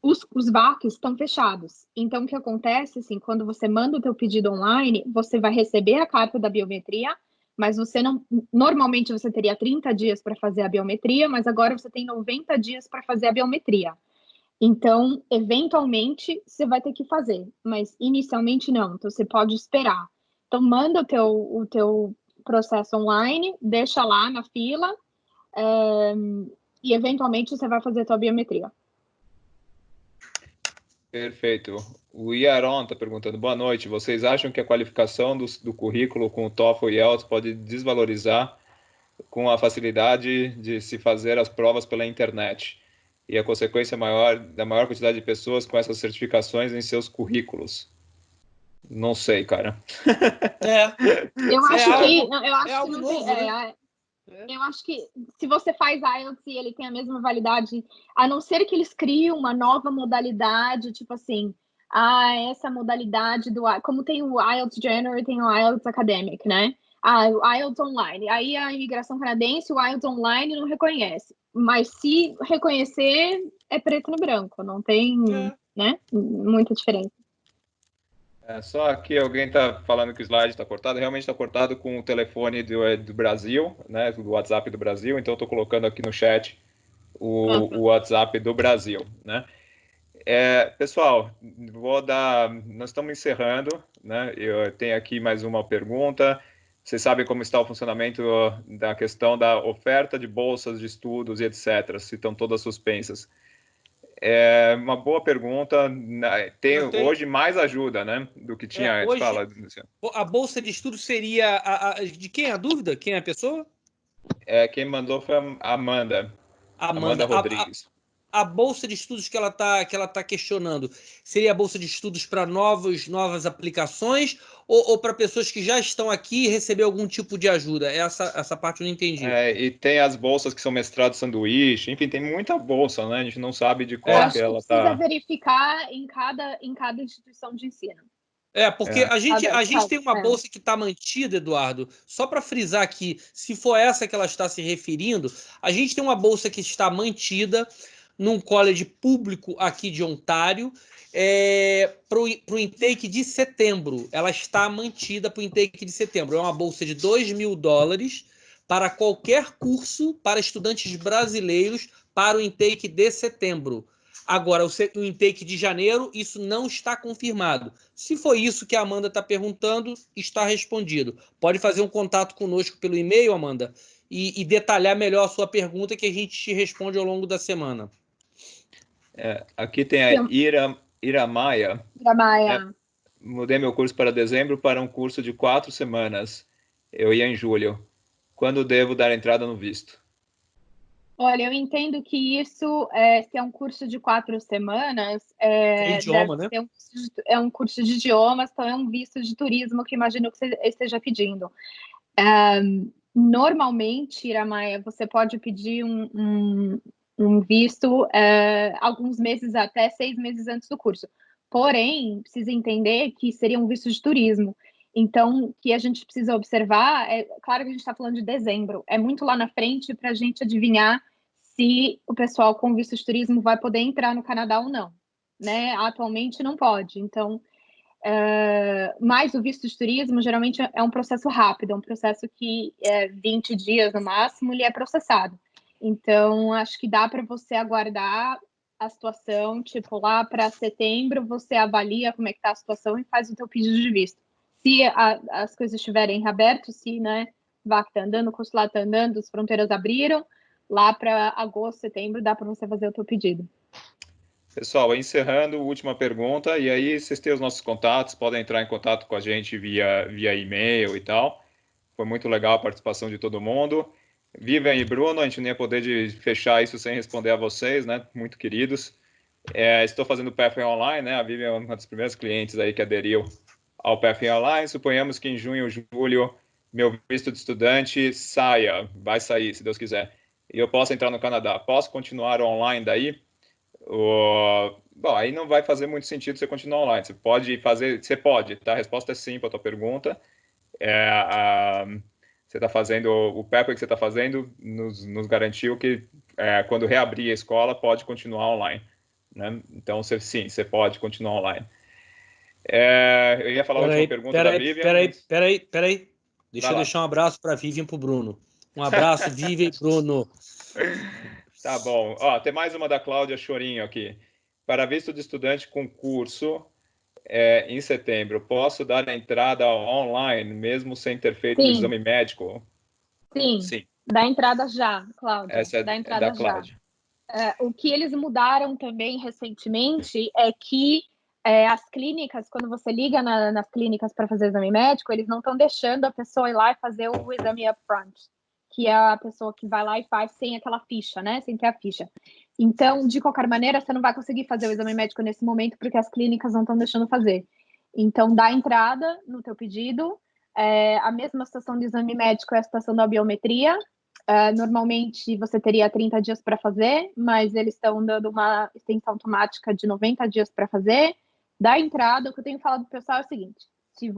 Os VACs estão fechados. Então, o que acontece, assim, quando você manda o teu pedido online, você vai receber a carta da biometria, mas você não... Normalmente, você teria 30 dias para fazer a biometria, mas agora você tem 90 dias para fazer a biometria. Então, eventualmente, você vai ter que fazer, mas inicialmente não. Então, você pode esperar. Então, manda o teu processo online, deixa lá na fila, e eventualmente você vai fazer a tua biometria. Perfeito. O Iaron está perguntando, boa noite, vocês acham que a qualificação do currículo com o TOEFL e IELTS pode desvalorizar com a facilidade de se fazer as provas pela internet e a consequência da maior quantidade de pessoas com essas certificações em seus currículos? Não sei, cara. Eu acho que algo não novo, tem. né? Eu acho que se você faz IELTS e ele tem a mesma validade, a não ser que eles criem uma nova modalidade, tipo assim, essa modalidade como tem o IELTS General e tem o IELTS Academic, né? O IELTS Online. Aí a imigração canadense, o IELTS Online não reconhece. Mas se reconhecer, é preto no branco, não tem, né, muita diferença. Só aqui alguém está falando que o slide está cortado. Realmente está cortado com o telefone do Brasil, né, do WhatsApp do Brasil. Então, estou colocando aqui no chat o WhatsApp do Brasil, né? Pessoal, nós estamos encerrando, né? Eu tenho aqui mais uma pergunta. Vocês sabem como está o funcionamento da questão da oferta de bolsas de estudos e etc., se estão todas suspensas? É uma boa pergunta. Tem hoje mais ajuda, né, do que tinha antes. Hoje, Fala, Luciano. A bolsa de estudo seria de quem é a dúvida? Quem é a pessoa? Quem mandou foi a Amanda Rodrigues. A bolsa de estudos que ela tá questionando seria a bolsa de estudos para novas aplicações ou para pessoas que já estão aqui e receber algum tipo de ajuda? Essa parte eu não entendi. E tem as bolsas que são mestrado sanduíche, enfim, tem muita bolsa, né? A gente não sabe de qual que ela está. Precisa verificar em cada instituição de ensino. Porque a gente tem uma bolsa que está mantida, Eduardo, só para frisar aqui, se for essa que ela está se referindo, a gente tem uma bolsa que está mantida num college público aqui de Ontário, para o intake de setembro. Ela está mantida para o intake de setembro. É uma bolsa de $2.000 para qualquer curso para estudantes brasileiros para o intake de setembro. Agora, o intake de janeiro, isso não está confirmado. Se for isso que a Amanda está perguntando, está respondido. Pode fazer um contato conosco pelo e-mail, Amanda, e detalhar melhor a sua pergunta que a gente te responde ao longo da semana. Aqui tem a Iramaia. Mudei meu curso para dezembro para um curso de 4 semanas. Eu ia em julho. Quando devo dar entrada no visto? Olha, eu entendo que isso, se é um curso de 4 semanas, idioma, né? É um curso de idiomas, então é um visto de turismo que imagino que você esteja pedindo. Normalmente, Iramaia, você pode pedir um visto alguns meses, até 6 meses antes do curso. Porém, precisa entender que seria um visto de turismo. Então, o que a gente precisa observar claro que a gente está falando de dezembro, é muito lá na frente para a gente adivinhar se o pessoal com visto de turismo vai poder entrar no Canadá ou não, né? Atualmente não pode. Então, mas o visto de turismo geralmente é um processo rápido, é um processo que 20 dias no máximo ele é processado. Então, acho que dá para você aguardar a situação, tipo, lá para setembro, você avalia como é que está a situação e faz o teu pedido de visto. Se as coisas estiverem abertas, se, né, VAC está andando, o consulado está andando, as fronteiras abriram, lá para agosto, setembro, dá para você fazer o teu pedido. Pessoal, encerrando, última pergunta, e aí vocês têm os nossos contatos, podem entrar em contato com a gente via e-mail e tal. Foi muito legal a participação de todo mundo. Vivian e Bruno, a gente não ia poder fechar isso sem responder a vocês, né? Muito queridos. Estou fazendo o Pathway Online, né? A Vivian é uma das primeiras clientes aí que aderiu ao Pathway Online. Suponhamos que em junho ou julho meu visto de estudante vai sair, se Deus quiser. E eu posso entrar no Canadá. Posso continuar online daí? Bom, aí não vai fazer muito sentido você continuar online. Você pode, tá? A resposta é sim para a tua pergunta. Você está fazendo, o Pathway que você está fazendo nos garantiu que quando reabrir a escola pode continuar online, né? Então, você pode continuar online. Eu ia falar a última pergunta da Vivian. Peraí. Deixa eu deixar um abraço para a Vivian e para o Bruno. Um abraço, Vivian e Bruno. Tá bom. Tem mais uma da Cláudia Chorinho aqui. Para visto de estudante com curso em setembro, posso dar a entrada online, mesmo sem ter feito o exame médico? Sim. Dá entrada já, Cláudia. Essa dá entrada da Cláudia. O que eles mudaram também recentemente é que as clínicas, quando você liga nas clínicas para fazer exame médico, eles não estão deixando a pessoa ir lá e fazer o exame upfront, que é a pessoa que vai lá e faz sem aquela ficha, né? Sem ter a ficha. Então, de qualquer maneira, você não vai conseguir fazer o exame médico nesse momento, porque as clínicas não estão deixando fazer. Então, dá entrada no teu pedido. A mesma situação do exame médico é a situação da biometria. Normalmente, você teria 30 dias para fazer, mas eles estão dando uma extensão automática de 90 dias para fazer. Dá entrada, o que eu tenho falado para o pessoal é o seguinte, se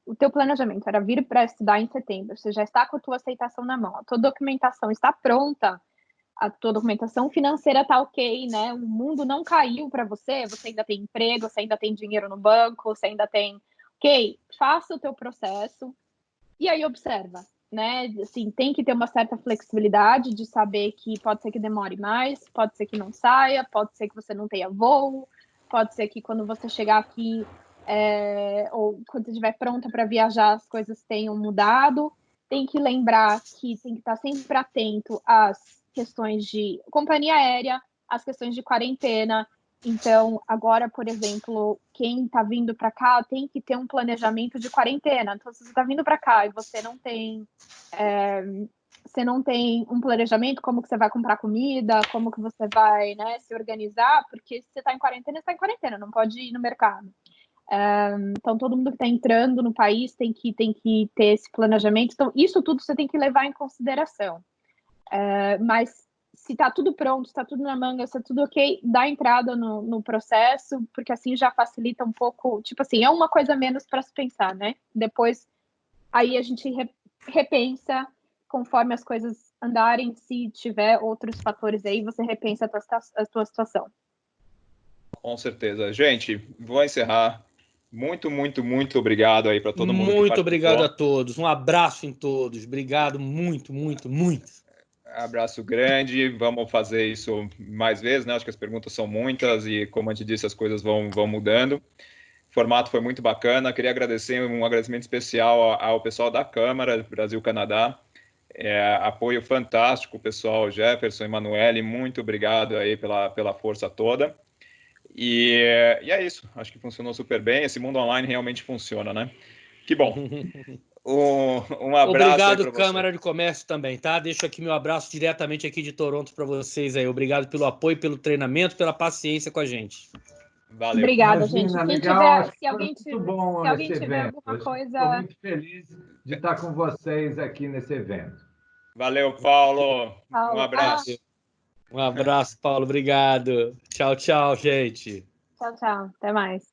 o teu planejamento era vir para estudar em setembro, você já está com a tua aceitação na mão, a tua documentação está pronta, a tua documentação financeira está ok, né? O mundo não caiu para você, você ainda tem emprego, você ainda tem dinheiro no banco, você ainda tem... Ok, faça o teu processo e aí observa, né? Assim, tem que ter uma certa flexibilidade de saber que pode ser que demore mais, pode ser que não saia, pode ser que você não tenha voo, pode ser que quando você chegar aqui ou quando você estiver pronta para viajar, as coisas tenham mudado. Tem que lembrar que tem que estar sempre atento às questões de companhia aérea, às questões de quarentena. Então, agora, por exemplo, quem está vindo para cá tem que ter um planejamento de quarentena. Então, se você está vindo para cá e você não tem um planejamento, como que você vai comprar comida, como que você vai, né, se organizar, porque se você está em quarentena, não pode ir no mercado. Então, todo mundo que está entrando no país tem que ter esse planejamento. Então, isso tudo você tem que levar em consideração. Mas se está tudo pronto, está tudo na manga, está tudo ok, dá entrada no processo, porque assim já facilita um pouco, tipo assim, é uma coisa menos para se pensar, né? Depois, aí a gente repensa conforme as coisas andarem, se tiver outros fatores aí, você repensa a tua situação. Com certeza. Gente, vou encerrar. Muito, muito, muito obrigado aí para todo mundo. Muito obrigado a todos. Um abraço em todos. Obrigado muito, muito, muito. Abraço grande. Vamos fazer isso mais vezes, né? Acho que as perguntas são muitas e, como a gente disse, as coisas vão mudando. O formato foi muito bacana. Queria agradecer um agradecimento especial ao pessoal da Câmara Brasil-Canadá. Apoio fantástico, pessoal Jefferson, Emanuele. Muito obrigado aí pela força toda. E é isso, acho que funcionou super bem. Esse mundo online realmente funciona, né? Que bom. Um abraço. Obrigado, Câmara de Comércio também, tá? Deixo aqui meu abraço diretamente aqui de Toronto para vocês aí. Obrigado pelo apoio, pelo treinamento, pela paciência com a gente. Valeu. Obrigada, gente. Se alguém tiver alguma coisa... Estou muito feliz de estar com vocês aqui nesse evento. Valeu, Paulo. Um abraço. Um abraço, Paulo. Obrigado. Tchau, tchau, gente. Tchau, tchau. Até mais.